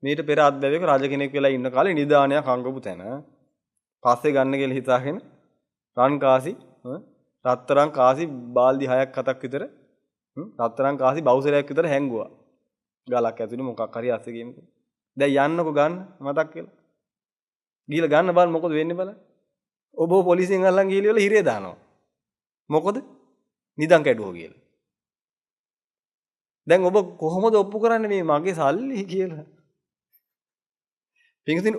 මීට පෙර අත්බැවේක රජ කෙනෙක් වෙලා ඉන්න කාලේ නිදානයක් හංගපු තැන පස්සේ ගන්න කියලා හිතාගෙන රන් කාසි රත්තරන් කාසි බාල්දි 6ක් 7ක් විතර රත්තරන් කාසි බවුසරයක් විතර හැංගුවා ගලක් ඇතුලේ මොකක් හරි අස්සේ කියමුකෝ දැන් යන්නකෝ ගන්න මතක් කියලා ගිහලා ගන්න බලන්න මොකද වෙන්නේ බලන්න ඔබ පොලිසියෙන් අල්ලන් ගිහලා හිරේ දානවා මොකද නිදන් කැඩුවෝ කියලා දැන් ඔබ කොහොමද ඔප්පු කරන්නේ මේ මගේ සල්ලි කියලා පින්වතුනි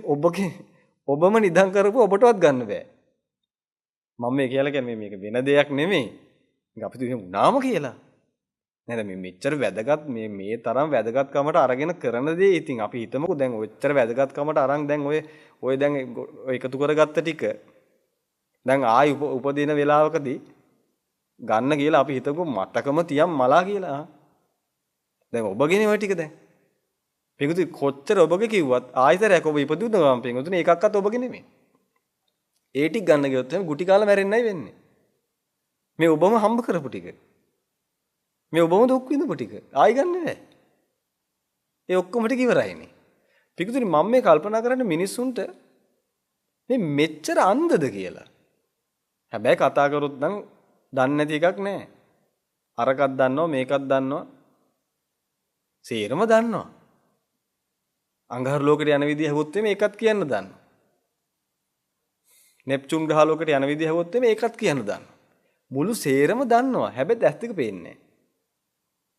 ඔබම නිදන් කරපුව ඔබටවත් ගන්න බෑ මම මේ කියලා කියන්නේ මේක වෙන දෙයක් නෙමෙයි මේක අපි තුමු නාම කියලා නේද මේ මෙච්චර වැදගත් මේ තරම් වැදගත්කමට අරගෙන කරන දේ ඉතින් අපි හිතමුකෝ දැන් ඔච්චර වැදගත්කමට අරන් දැන් ඔය දැන් එකතු කරගත්ත ටික දැන් ආයි උපදින වෙලාවකදී ගන්න කියලා අපි හිතමුකෝ මතකම තියම් මලා කියලා දැන් ඔබගෙන ඔය ටික දැන් පින්වතුනි කොච්චර ඔබගේ කිව්වත් ආයිතරයක් ඔබ ඉපදුන ගමන් පින්වතුනි එකක්වත් ඔබගේ නෙමෙයි ඒ ටික ගන්න ගියොත් එහෙනම් ගුටි කාලා මැරෙන්නයි වෙන්නේ මේ ඔබම හම්බ කරපු ටික මේ ඔබම දුක් විඳපු ටික ආයි ගන්න බෑ ඒ ඔක්කොම ටික ඉවරයිනේ පිටුතුනි මම මේ කල්පනා කරන්නේ මිනිස්සුන්ට මේ මෙච්චර අන්ධද කියලා හැබැයි කතා කරොත් නම් දන්නේ නැති එකක් නෑ අරකක් දන්නවා මේකක් දන්නවා සේරම දන්නවා අංගහරු ලෝකෙට යන විදිය හැවොත් මේකත් කියන්න දන්නවා නෙප්චූන් ග්‍රහ ලෝකෙට යන විදිය හැවොත් මේකත් කියන්න දන්නවා මුළු සේරම දන්නවා හැබැයි දැස් දෙක පේන්නේ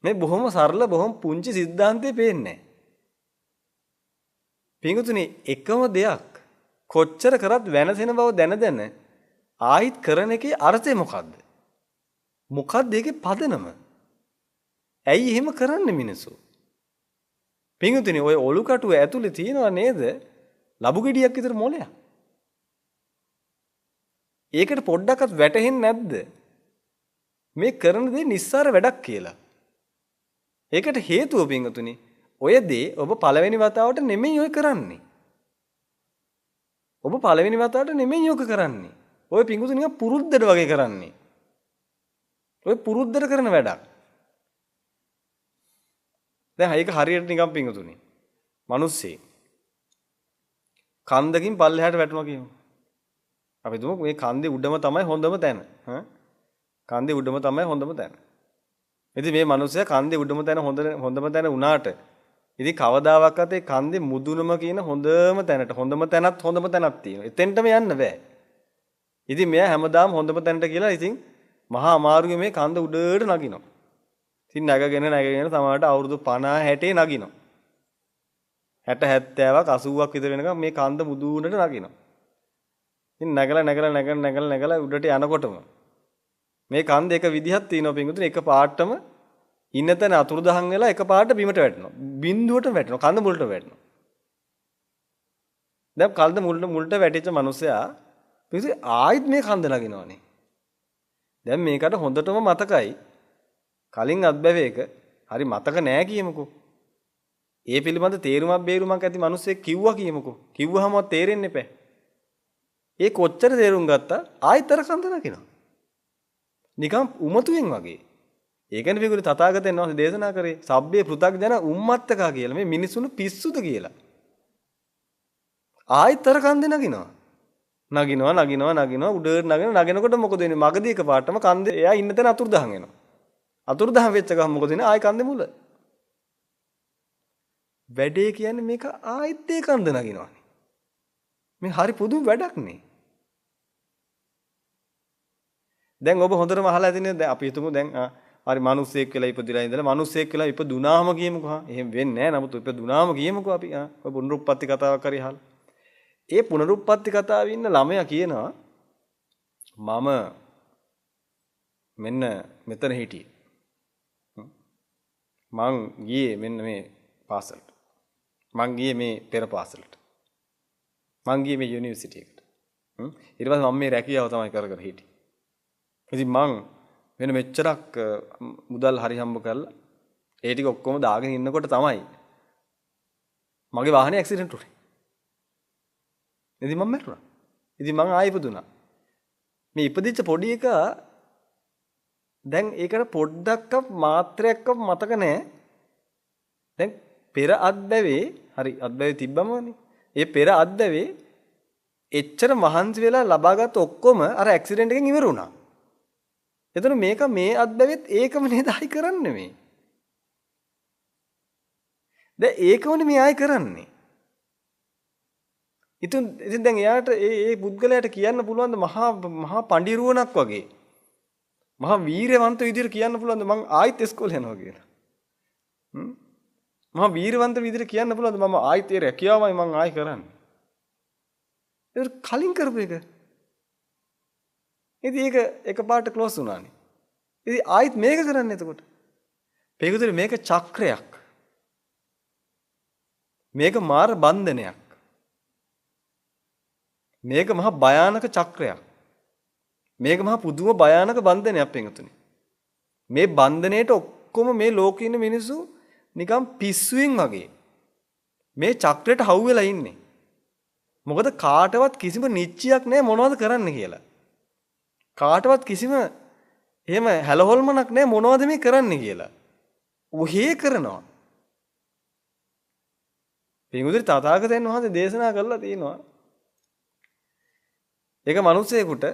මේ බොහොම සරල බොහොම පුංචි સિદ્ધාන්තේ පේන්නේ පින්වතුනි එකම දෙයක් කොච්චර කරත් වෙනසෙන බව දැන ආයිත් කරන එකේ අර්ථය මොකද්ද මොකද්ද ඒකේ පදනම ඇයි එහෙම කරන්නේ මිනිස්සු පින්වතුනි ඔය ඔලු කටුව ඇතුලේ තියෙනව නේද ලබු ගෙඩියක් විතර මොලයක් ඒකට පොඩ්ඩක්වත් වැටහෙන්නේ නැද්ද මේ කරන දේ නිස්සාර වැඩක් කියලා ඒකට හේතුව පින්වතුනි ඔය දේ ඔබ පළවෙනි වතාවට නෙමෙයි ඔය කරන්නේ ඔබ පළවෙනි වතාවට නෙමෙයි ඔක කරන්නේ ඔය පින්වතුනි නිකන් පුරුද්දට වගේ කරන්නේ ඔය පුරුද්දට කරන වැඩක් දැන් ඒක හරියට නිකන් පින්වතුනි මිනිස්සේ කන්දකින් පල්ලෙහාට වැටුණා කියමු අපි දුමු මේ කන්දේ උඩම තමයි හොඳම තැන කන්දේ උඩම තමයි හොඳම තැන ඉතින් මේ මිනිස්සයා කන්දේ උඩම තැන හොඳම තැන උනාට ඉතින් කවදාවත් ඒ කන්දේ මුදුනම කියන හොඳම තැනට හොඳම තැනක් තියෙනවා එතෙන්ටම යන්න බෑ ඉතින් මෙයා හැමදාම හොඳම තැනට කියලා ඉතින් මහා අමාරුවේ මේ කන්ද උඩට නගිනවා ඉතින් නැගගෙන සමහරට අවුරුදු 50 60 නගිනවා 60 70ක් 80ක් විතර වෙනකම් මේ කන්ද මුදුනට නගිනවා ඉතින් නැගලා උඩට යනකොටම මේ කන්ද එක විදිහක් තියෙනවා පින්වතුනි එක පාටම ඉන්න තැන අතුරුදහන් වෙලා එක පාට බිමට වැටෙනවා බිඳුවට වැටෙනවා කන්ද මුලට වැටෙනවා දැන් කන්ද මුලට වැටිච්ච මිනිසයා පිටුසේ ආයිත් මේ කන්ද නගිනවනේ දැන් මේකට හොඳටම මතකයි කලින් අත්බැවේක හරි මතක නෑ කියමුකෝ. ඒ පිළිබඳ තේරුමක් බේරුමක් ඇති මිනිස්සෙක් කිව්වා කියමුකෝ. කිව්වහම තේරෙන්නේ නැහැ. ඒ කොච්චර තේරුම් ගත්තා ආයතර කන්ද නකිනවා. නිකම් උමතුෙන් වගේ. ඒකනේ පිටුනේ තථාගතයන් වහන්සේ දේශනා කරේ සබ්බේ පෘථග්ජන උම්මත්තකා කියලා. මේ මිනිසුන් පිස්සුද කියලා. ආයතර කන්ද නකිනවා. නගිනවා උඩට නගනකොට මොකද වෙන්නේ? මගදී එකපාරටම කන්දේ එයා ඉන්න තැන අතුරුදහන් වෙනවා. අතුරුදහන් වෙච්ච ගමන් මොකද වෙන්නේ? ආයි කන්දේ මුල. වැඩේ කියන්නේ මේක ආයෙත් ඒ කන්ද නගිනවානේ. මේ හරි පුදුම වැඩක් නේ. දැන් ඔබ හොඳටම අහලා ඇතිනේ දැන් අපි හිතමු දැන් හරි මිනිස්සෙක් කියලා ඉපදිලා ඉඳලා මිනිස්සෙක් කියලා ඉපදුනාම කියමුකෝ. එහෙම වෙන්නේ නැහැ. නමුත් ඉපදුනාම කියමුකෝ අපි ඔය පුනරුත්පත්ති කතාවක් හරි අහලා. ඒ පුනරුත්පත්ති කතාවේ ඉන්න ළමයා කියනවා මම මෙන්න මෙතන හිටියේ. මං ගියේ මෙන්න මේ පාසලට. මං ගියේ මේ පෙර පාසලට. මං ගියේ මේ යුනිවර්සිටි එකට. ඊට පස්සේ මම මේ රැකියාව තමයි කර හිටියේ. ඉතින් මං වෙන මෙච්චරක් මුදල් හරි හම්බ කරලා ඒ ටික ඔක්කොම දාගෙන ඉන්නකොට තමයි මගේ වාහනේ ඇක්සිඩන්ට් වුනේ. ඉතින් මම මැරුණා. ඉතින් මං ආයෙ ඉපදුනා. මේ ඉපදිච්ච පොඩි එකා දැන් ඒකට පොඩ්ඩක්වත් මාත්‍රයක්වත් මතක නැහැ. දැන් පෙර අත්බැවේ හරි අත්බැවේ තිබ්බමනේ. ඒ පෙර අත්බැවේ එච්චර මහන්සි වෙලා ලබාගත් ඔක්කොම අර ඇක්සිඩන්ට් එකෙන් ඉවර වුණා. එතන මේක මේ අත්බැවෙත් ඒකම නේද ආයි කරන්නේ මේ. දැන් ඒකමනේ මේ ආයි කරන්නේ. ඉතින් දැන් එයාට ඒ පුද්ගලයාට කියන්න පුළුවන් මහා පඬිරුවණක් වගේ. මහා වීරවන්ත විදිහට කියන්න පුළුවන් මං ආයෙත් ඉස්කෝලේ යනවා කියලා. මහා වීරවන්ත විදිහට කියන්න පුළුවන් මම ආයෙත් ඒ රැකියාවමයි මං ආයෙ කරන්නේ. ඒක කලින් කරපු එක. ඉතින් ඒක එකපාරට ක්ලෝස් වුණානේ. ඉතින් ආයෙත් මේක කරන්නේ එතකොට. මේකතුලේ මේක චක්‍රයක්. මේක මාර බන්ධනයක්. මේක මහා භයානක චක්‍රයක්. මේක මහා පුදුම භයානක බන්ධනයක් පිටුනේ. මේ බන්ධනයේට ඔක්කොම මේ ලෝකේ ඉන්න මිනිස්සු නිකන් පිස්සුවෙන් වගේ මේ චක්‍රයට හවු වෙලා ඉන්නේ. මොකද කාටවත් කිසිම නිශ්චයක් නැහැ මොනවද කරන්න කියලා. කාටවත් කිසිම එහෙම හැලහොල්මනක් නැහැ මොනවද මේ කරන්න කියලා. ඔහේ කරනවා. පිටුදිරි තථාගතයන් වහන්සේ දේශනා කළා තියෙනවා. ඒක මිනිස්සෙකුට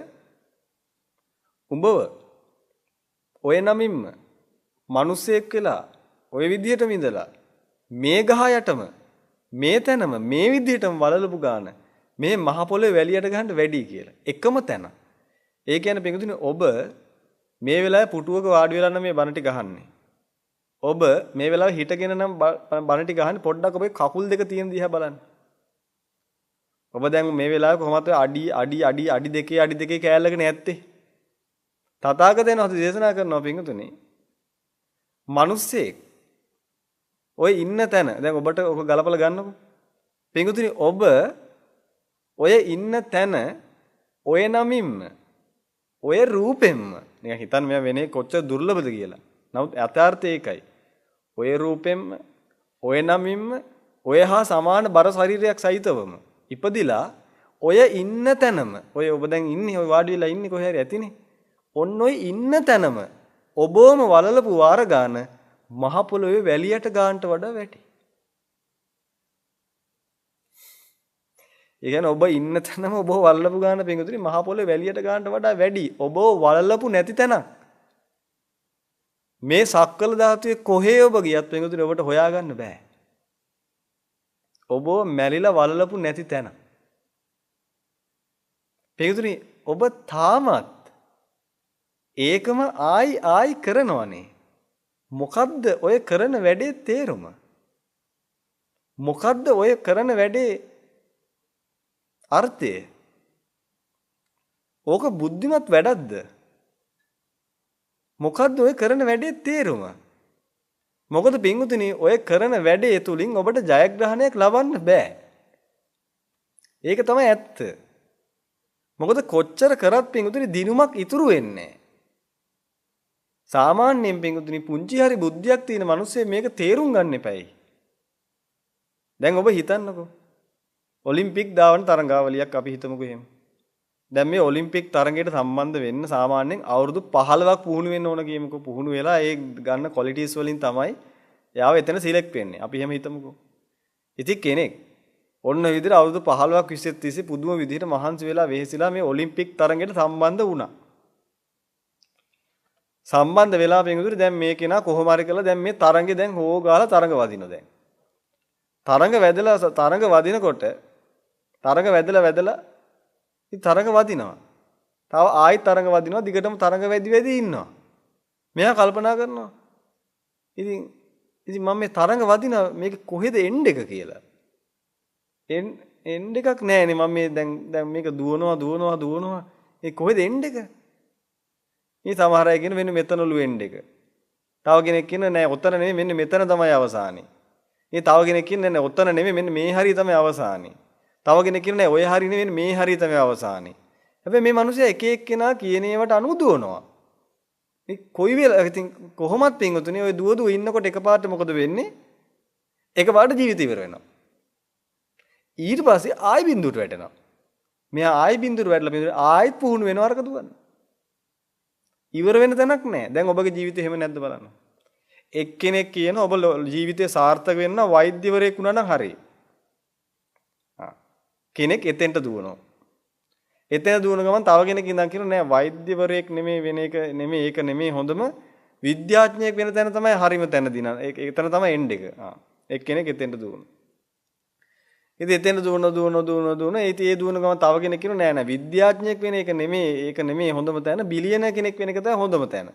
උඹව ඔය නමින්ම මිනිස්සෙක් වෙලා ඔය විදිහටම ඉඳලා මේ ගහ යටම මේ තැනම මේ විදිහටම වලලපු ගාන මේ මහ පොළේ වැලියට ගහන්න වැඩි කියලා. එකම තැන. ඒ කියන්නේ පිටුදින ඔබ මේ වෙලාවේ පුටුවක වාඩි වෙලා නම් මේ බණ ටික අහන්නේ. ඔබ මේ වෙලාවේ හිටගෙන නම් බණ ටික අහන්නේ පොඩ්ඩක් ඔබේ කකුල් දෙක තියෙන දිහා බලන්න. ඔබ දැන් මේ වෙලාවේ කොහොමද අඩි දෙකේ කෑල්ලක නැත්තේ? තථාගතයන් වහන්සේ දේශනා කරනවා පින්තුනේ. මිනිස්සෙක් ඔය ඉන්න තැන දැන් ඔබට ඔක ගලපලා ගන්නකො. පින්තුනේ ඔබ ඔය ඉන්න තැන ඔය නමින්ම ඔය රූපෙන්ම නිකන් හිතන්න මෙයා වෙනේ කොච්චර දුර්ලභද කියලා. නමුත් යථාර්ථය ඒකයි. ඔය රූපෙන්ම ඔය නමින්ම ඔය හා සමාන බර ශරීරයක් සහිතවම ඉපදිලා ඔය ඉන්න තැනම ඔය ඔබ දැන් ඉන්නේ ඔය වාඩි වෙලා ඉන්නේ කොහේ හරි ඇතිනේ. ඔන්න ඔය ඉන්න තැනම ඔබවම වලලපු වාර ගාන මහ පොළොවේ වැලියට ගානට වඩා වැඩි. ඒ කියන්නේ ඔබ ඉන්න තැනම ඔබ වලලපු ගාන පිටුතුනි මහ පොළොවේ වැලියට ගානට වඩා වැඩි. ඔබ වලලපු නැති තැනක්. මේ සක්වල ධාතුවේ කොහේ ඔබ ගියත් පිටුතුනි ඔබට හොයාගන්න බෑ. ඔබ මැරිලා වලලපු නැති තැන. පිටුතුනි ඔබ තාමත් ඒකම ආයි කරනවනේ. මොකද්ද ඔය කරන වැඩේ තේරුම? මොකද්ද ඔය කරන වැඩේ අර්ථය? ඕක බුද්ධිමත් වැඩක්ද? මොකද්ද ඔය කරන වැඩේ තේරුම? මොකද පින්වතුනි ඔය කරන වැඩේ තුලින් ඔබට ජයග්‍රහණයක් ලබන්න බෑ. ඒක තමයි ඇත්ත. මොකද කොච්චර කරත් පින්වතුනි දිනුමක් ඉතුරු වෙන්නේ. සාමාන්‍යයෙන් පින්වතුනි පුංචි හරි බුද්ධියක් තියෙන මිනිස්සේ මේක තේරුම් ගන්න එපයි. දැන් ඔබ හිතන්නකෝ. ඔලිම්පික් ධාවන තරඟාවලියක් අපි හිතමුකෝ එහෙම. දැන් මේ ඔලිම්පික් තරඟයට සම්බන්ධ වෙන්න සාමාන්‍යයෙන් අවුරුදු 15ක් පුහුණු වෙන්න ඕන කියමුකෝ. පුහුණු වෙලා ඒ ගන්න ක්වොලිටිස් වලින් තමයි එයාව එතන සිලෙක්ට් වෙන්නේ. අපි එහෙම හිතමුකෝ. ඉතින් කෙනෙක් ඔන්න විදිහට අවුරුදු 15ක් 20ක් තිස්සේ පුදුම විදිහට මහන්සි වෙලා වෙහෙසිලා මේ ඔලිම්පික් තරඟයට සම්බන්ධ වුණා. සම්බන්ධ වෙලා පින්වතුනි දැන් මේ කෙනා කොහොම හරි කරලා දැන් මේ තරඟේ දැන් හෝ ගාලා තරඟ වදිනවා දැන්. තරඟ වදිනකොට තරඟ වැදලා ඉතින් තරඟ වදිනවා. තව ආයෙත් තරඟ වදිනවා දිගටම තරඟ වැදි ඉන්නවා. මෙයා කල්පනා කරනවා. ඉතින් මම මේ තරඟ වදින මේක කොහෙද එන්ඩ් එක කියලා. එන්ඩ් එකක් නැහැනේ මම මේ දැන් මේක දුවනවා. ඒ කොහෙද එන්ඩ් එක? මේ සමහර අය කියන මෙන්න මෙතනලු එන්ඩ් එක. තව කෙනෙක් කියන නෑ ඔතන නෙමෙයි මෙන්න මෙතන තමයි අවසානේ. මේ තව කෙනෙක් කියන්නේ නෑ ඔතන නෙමෙයි මෙන්න මේ හරිය තමයි අවසානේ. තව කෙනෙක් කියන්නේ නෑ ඔය හරිය නෙමෙයි මේ හරිය තමයි අවසානේ. හැබැයි මේ මිනිස්සයා එක එක්කෙනා කියන ඒවාට අනුව දුවනවා. මේ කොයි වෙලාව ඉතින් කොහොමත් පින්වතුනි ඔය දුව ඉන්නකොට එකපාරට මොකද වෙන්නේ? එකපාරට ජීවිතය ඉවර වෙනවා. ඊට පස්සේ ආයි බින්දුවට වැටෙනවා. මෙයා ආයි බින්දුවට වැටලා ආයිත් පුහුණු වෙනවා අරක දුවන්න. ඉවර වෙන තැනක් නැහැ. දැන් ඔබගේ ජීවිතේ එහෙම නැද්ද බලන්න. එක්කෙනෙක් කියන ඔබ ජීවිතේ සාර්ථක වෙන්න වෛද්‍යවරයෙක් වුණා නම් හරියි. කෙනෙක් එතෙන්ට දුවනවා. එතන දුවන ගමන් තව කෙනෙක් ඉඳන් කියනවා නෑ වෛද්‍යවරයෙක් නෙමෙයි වෙන එක නෙමෙයි ඒක නෙමෙයි හොඳම විද්‍යාඥයෙක් වෙන තැන තමයි හරිම තැන දින. එතන තමයි එන්ඩ් එක. එක්කෙනෙක් එතෙන්ට දුවනවා. ඉතින් එතෙන්ට දුවන ඉතින් ඒ දුවන ගමන් තව කෙනෙක් කියනවා නෑ විද්‍යාඥයෙක් වෙන එක නෙමෙයි ඒක නෙමෙයි හොඳම තැන බිලියනර් කෙනෙක් වෙන එක තමයි හොඳම තැන.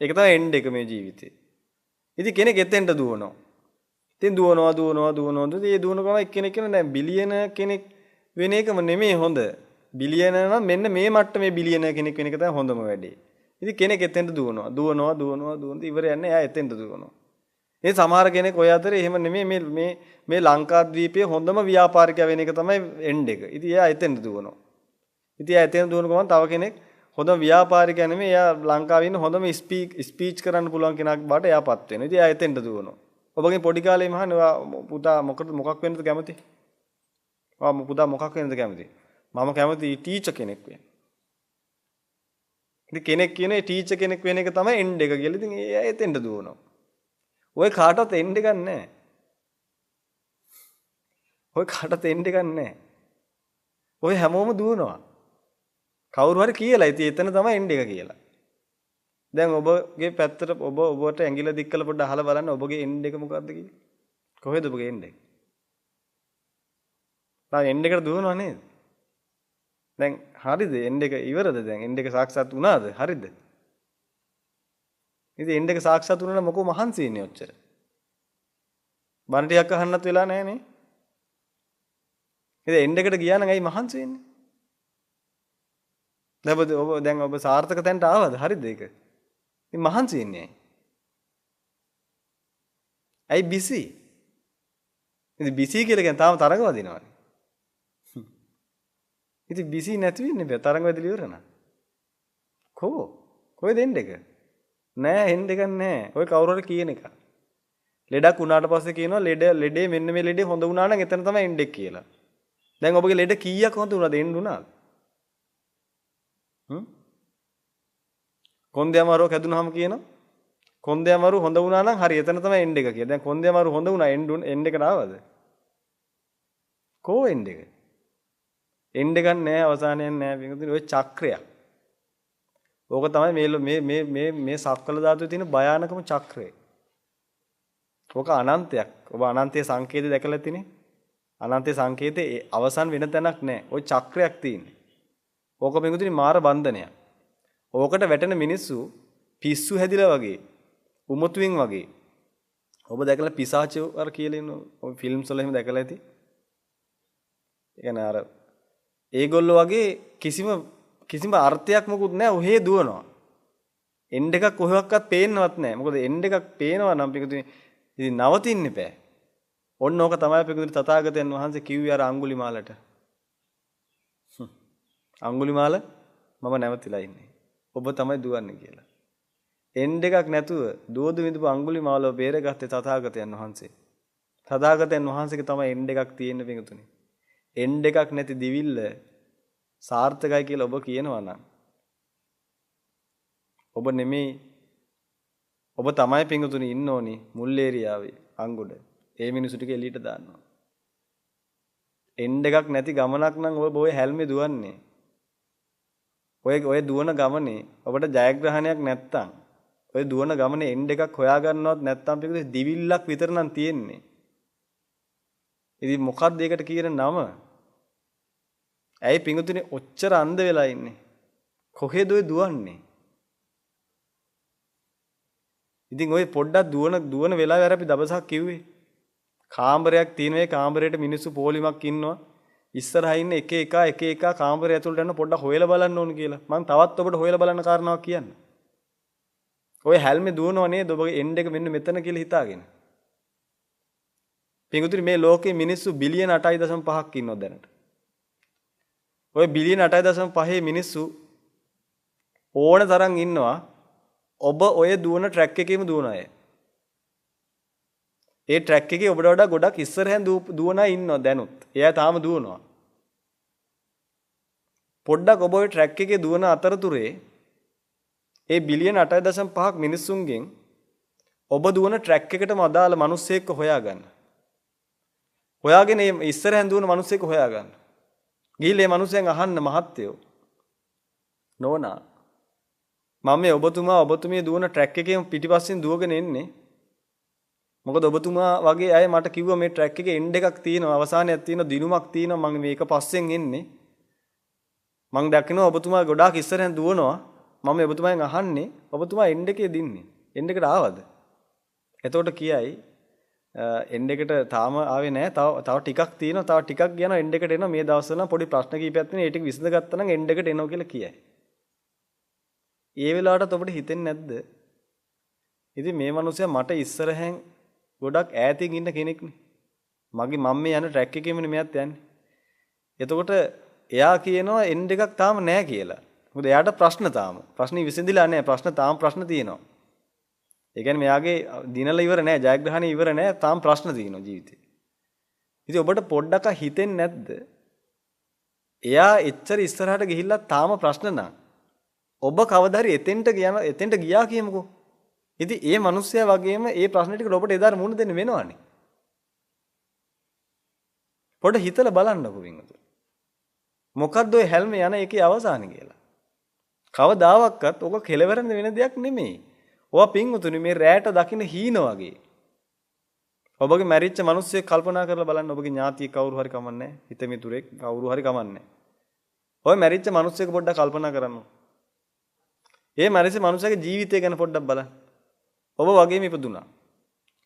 ඒක තමයි එන්ඩ් එක මේ ජීවිතේ. ඉතින් කෙනෙක් එතෙන්ට දුවනවා. ඉතින් දුවනවා. ඒ දුවන ගමන් එක්කෙනෙක් කියනවා නෑ බිලියනර් කෙනෙක් වෙන එකම නෙමෙයි හොඳ. බිලියනර් නම් මෙන්න මේ මට්ටමේ බිලියනර් කෙනෙක් වෙන එක තමයි හොඳම වැඩේ. ඉතින් කෙනෙක් එතෙන්ට දුවනවා ඉවර යන්නේ එයා එතෙන්ට දුවනවා. ඒ සමහර කෙනෙක් ඔය අතරේ එහෙම නෙමෙයි මේ ලංකාද්වීපයේ හොඳම ව්‍යාපාරිකයා වෙන එක තමයි එන්ඩ් එක. ඉතින් එයා එතෙන්ට දුවනවා. ඉතින් එයා එතෙන් දුවන ගමන් තව කෙනෙක් හොඳම ව්‍යාපාරිකයා නෙමෙයි එයා ලංකාවේ ඉන්න හොඳම ස්පීච් කරන්න පුළුවන් කෙනෙක් බාට එයාපත් වෙනවා. ඉතින් එයා එතෙන්ට දුවනවා. ඔබගේ පොඩි කාලේ මහන්නේ පුතා මොකක් වෙන්නද කැමති? පුතා මොකක් වෙන්නද කැමති? මම කැමති ටීචර් කෙනෙක් වෙන්න. ඉතින් කෙනෙක් කියන ඒ ටීචර් කෙනෙක් වෙන එක තමයි එන්ඩ් එක කියලා. ඉතින් එයා එතෙන්ට දුවනවා. ඔය කාටවත් එන්ඩ් එකක් නැහැ. ඔය හැමෝම දුවනවා. කවුරු හරි කියලා ඉතින් එතන තමයි එන්ඩ් එක කියලා. දැන් ඔබගේ පැත්තට ඔබට ඇඟිල්ල දික් කරලා පොඩ්ඩක් අහලා බලන්න ඔබගේ එන්ඩ් එක මොකක්ද කියලා. කොහෙද ඔබගේ එන්ඩ් එක? දැන් එන්ඩ් එකට දුවනවා නේද? දැන් හරිද එන්ඩ් එක ඉවරද දැන් එන්ඩ් එක සාක්ෂාත් වුණාද? හරිද? ඉතින් එන්ඩ් එක සාක්ෂාත් වුණා නම් මොකෝ මහන්සි වෙන්නේ ඔච්චර. බණ ටිකක් අහන්නත් වෙලා නැහැ නේ. ඉතින් එන්ඩ් එකට ගියා නම් ඇයි මහන්සි වෙන්නේ? දැන් ඔබ සාර්ථක තැනට ආවද? හරිද ඒක? ඉතින් මහන්සි වෙන්නේ ඇයි බිසි? ඉතින් බිසි කියලා කියන්නේ තාම තරඟ වදිනවනේ. ඉතින් බිසි නැති වෙන්නේ බෑ තරඟ වැදලා ඉවර නා. කොහෙද එන්ඩ් එක? නෑ එන්ඩ් එකක් නෑ. ඔය කවුරු හරි කියන එක. ලෙඩක් වුණාට පස්සේ කියනවා ලෙඩේ මෙන්න මේ ලෙඩේ හොඳ වුණා නම් එතන තමයි එන්ඩ් එක කියලා. දැන් ඔබගේ ලෙඩ කීයක් හොඳ වුණාද එන්ඩ් වුණාද? කොන්දේ අමාරුව හැදුනහම කියනවා කොන්දේ අමාරුව හොඳ වුණා නම් හරි එතන තමයි එන්ඩ් එක කියලා. දැන් කොන්දේ අමාරුව හොඳ වුණා එන්ඩ් එකට ආවද? එන්ඩ් එක? එන්ඩ් එකක් නෑ අවසානයක් නෑ පිටුතුනි ඔය චක්‍රයක්. ඕක තමයි මේ සක්වල ධාතුවේ තියෙන භයානකම චක්‍රය. ඕක අනන්තයක්. ඔබ අනන්තයේ සංකේතය දැකලා තියෙන්නේ? අනන්තයේ සංකේතේ අවසන් වෙන තැනක් නෑ. ওই චක්‍රයක් තියෙන්නේ. ඕක පිටුතුනි මාර බන්ධනයක්. ඕකට වැටෙන මිනිස්සු පිස්සු හැදිලා වගේ, උමතුවෙන් වගේ. ඔබ දැකලා පිසාචෝ අර කියලා ඉන්න ඔය ෆිල්ම්ස් වල එහෙම දැකලා ඇති. ඒ කියන්නේ අර ඒගොල්ලෝ වගේ කිසිම අර්ථයක් මොකුත් නැහැ ඔහේ දුවනවා. එන්ඩ් එකක් කොහෙවත් පේන්නවත් නැහැ. මොකද එන්ඩ් එකක් පේනවා නම් පිටුතුනි ඉතින් නවතින්න බෑ. ඔන්න ඕක තමයි පිටුතුනි තථාගතයන් වහන්සේ කිව්වේ අර අඟුලිමාලට. අඟුලිමාල මම නැවතිලා ඉන්නේ. ඔබ තමයි දුවන්නේ කියලා. එන්ඩ් එකක් නැතුව දුවදු විඳපු අඟුලිමාලව බේරගත්තේ තථාගතයන් වහන්සේ. තථාගතයන් වහන්සේගේ තමයි එන්ඩ් එකක් තියෙන්න පිඟුතුනි. එන්ඩ් එකක් නැති දිවිල්ල සාර්ථකයි කියලා ඔබ කියනවා නම් ඔබ නෙමෙයි ඔබ තමයි පිඟුතුනි ඉන්න ඕනි මුල් ඒරියාවේ අංගුඩ. ඒ මිනිස්සු ටික එළියට දානවා. එන්ඩ් එකක් නැති ගමනක් නම් ඔබ ඔය හැල්මේ දුවන්නේ. ඔය දුවන ගමනේ ඔබට ජයග්‍රහණයක් නැත්තම් ඔය දුවන ගමනේ එන්ඩ් එකක් හොයාගන්නවත් නැත්තම් පිටුදේ දිවිල්ලක් විතර නම් තියෙන්නේ. ඉතින් මොකක්ද ඒකට කියන නම? ඇයි පිටුතුනේ ඔච්චර අන්ධ වෙලා ඉන්නේ? කොහෙද ඔය දුවන්නේ? ඉතින් ඔය පොඩ්ඩක් දුවන වෙලාවේ අර අපි දවසක් කිව්වේ කාමරයක් තියෙනවා. ඒ කාමරේට මිනිස්සු පොලිමක් ඉන්නවා. ඉස්සරහා ඉන්න එක එක කාමරය ඇතුළට යන පොඩ්ඩක් හොයලා බලන්න ඕන කියලා. මම තවත් ඔබට හොයලා බලන්න කාරණාවක් කියන්න. ඔය හැල්මේ දුවනව නේද ඔබගේ එන්ඩ් එක මෙන්න මෙතන කියලා හිතාගෙන. පිටුතුනි මේ ලෝකේ මිනිස්සු බිලියන 8.5ක් ඉන්නවා දැනට. ඔය බිලියන 8.5 මිනිස්සු ඕන තරම් ඉන්නවා. ඔබ ඔය දුවන ට්‍රැක් එකේම දුවන අය. ඒ ට්‍රැක් එකේ ඔබට වඩා ගොඩක් ඉස්සරහෙන් දුවන අය ඉන්නවා දැනුත්. එයා තාම දුවනවා. පොඩ්ඩක් ඔබ ඔය ට්‍රැක් එකේ දුවන අතරතුරේ ඒ බිලියන 8.5ක් මිනිස්සුන්ගෙන් ඔබ දුවන ට්‍රැක් එකටම අදාළ මිනිස්සෙක්ව හොයාගන්න. හොයාගෙන මේ ඉස්සරහෙන් දුවන මිනිස්සෙක්ව හොයාගන්න. ගිහිල්ලා මේ මිනිස්සෙන් අහන්න මහත්තයෝ නෝනා මම මේ ඔබතුමිය දුවන ට්‍රැක් එකේම පිටිපස්සෙන් දුවගෙන එන්නේ. මොකද ඔබතුමා වගේ අය මට කිව්වා මේ ට්‍රැක් එකේ එන්ඩ් එකක් තියෙනවා, අවසානයක් තියෙනවා, දිනුමක් තියෙනවා. මම මේක පස්සෙන් එන්නේ. මම දැක්කනවා ඔබතුමා ගොඩාක් ඉස්සරහෙන් දුවනවා. මම ඔබතුමාගෙන් අහන්නේ ඔබතුමා එන්ඩ් එකේ දින්නේ. එන්ඩ් එකට ආවද? එතකොට කියයි එන්ඩ් එකට තාම ආවේ නැහැ. තව ටිකක් තියෙනවා. තව ටිකක් යනවා එන්ඩ් එකට එනවා. මේ දවස්වල පොඩි ප්‍රශ්න කීපයක් තියෙනවා. ඒ ටික විසඳගත්තා නම් එන්ඩ් එකට එනවා කියලා කියයි. ඒ වෙලාවටත් ඔබට හිතෙන්නේ නැද්ද? ඉතින් මේ මිනිස්සයා මට ඉස්සරහෙන් ගොඩක් ඈතින් ඉන්න කෙනෙක්නේ. මම මේ යන ට්‍රැක් එකේමනේ මෙයාත් යන්නේ. එතකොට එයා කියනවා එන්ඩ් එකක් තාම නැහැ කියලා. මොකද එයාට ප්‍රශ්න විසඳිලා නැහැ. ප්‍රශ්න තියෙනවා. ඒ කියන්නේ මෙයාගේ දිනලා ඉවර නැහැ, ජයග්‍රහණය ඉවර නැහැ. තාම ප්‍රශ්න තියෙනවා ජීවිතේ. ඉතින් ඔබට පොඩ්ඩක් හිතෙන්නේ නැද්ද? එයා එච්චර ඉස්සරහට ගිහිල්ලා තාම ප්‍රශ්න නැහැ. ඔබ කවදා හරි එතෙන්ට ගියා කියමුකෝ. ඉතින් ඒ මිනිස්සයා වගේම ඒ ප්‍රශ්න ටිකට ඔබට එදාට මුහුණ දෙන්න වෙනවනේ. පොඩ හිතලා බලන්නකෝ වින්දුර. මොකද්ද ඔය හැල්ම යන එකේ අවසානය කියලා. කවදාවත් ඔක කෙලවරන වෙන දෙයක් නෙමෙයි. ඔවා පින්වතුනි මේ රැට දකින්න හීන වගේ. ඔබගේ මැරිච්ච මිනිස්සෙක් කල්පනා කරලා බලන්න. ඔබගේ ඥාතිය කවුරු හරි කමන්නේ. හිත මිතුරෙක් කවුරු හරි කමන්නේ. ඔය මැරිච්ච මිනිස්සෙක් පොඩ්ඩක් කල්පනා කරන්න. ඒ මැරිච්ච මිනිස්සගේ ජීවිතය ගැන පොඩ්ඩක් බලන්න. ඔබ වගේම ඉපදුනා.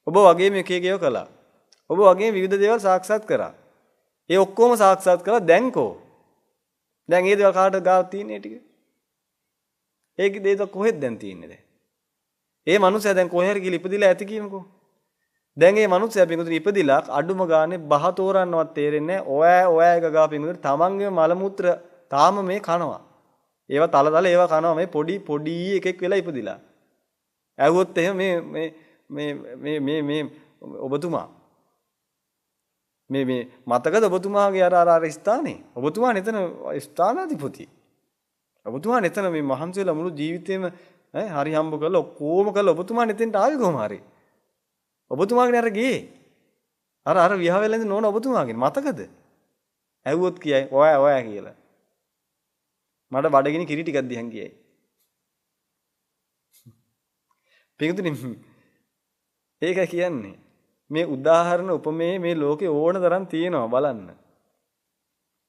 ඔබ වගේම එක එකව කළා. ඔබ වගේම විවිධ දේවල් සාක්ෂාත් කරා. ඒ ඔක්කොම සාක්ෂාත් කරලා දැන්කෝ. දැන් ඒ දේවල් කාටද ගාව තියෙන්නේ ටික? ඒකේ දේද කොහෙද දැන් තියෙන්නේ දැන්? ඒ මනුස්සයා දැන් කොහේ හරි ගිහලා ඉපදිලා ඇති කියමුකෝ. දැන් මේ මනුස්සයා පිටුදින ඉපදිලා අඩුම ගානේ බහ තෝරන්නවත් තේරෙන්නේ නැහැ. ඔය එක ගා පිටුදින තමන්ගේ මල මුත්‍ර තාම මේ කනවා. ඒවා තල ඒවා කනවා මේ පොඩි එකෙක් වෙලා ඉපදිලා. ඇහුවොත් එහෙම මේ ඔබතුමා මේ මතකද ඔබතුමාගේ අර ස්ථානේ? ඔබතුමා නෙතන ස්ථානාධිපති. ඔබතුමා නෙතන මේ මහන්සි වෙලා මුළු ජීවිතේම හරි හම්බ කරලා ඔක්කොම කරලා ඔබතුමා නෙතෙන්ට ආවේ කොහොම හරි. ඔබතුමාගේ අර ගියේ. අර විහාවෙලෙන්ද නෝන ඔබතුමාගේ මතකද? ඇහුවොත් කියයි ඔයා කියලා. මට බඩගිනි කිරි ටිකක් දිහන් කියයි. පිටුතුනි ඒක කියන්නේ මේ උදාහරණ උපමේ මේ ලෝකේ ඕන තරම් තියෙනවා බලන්න.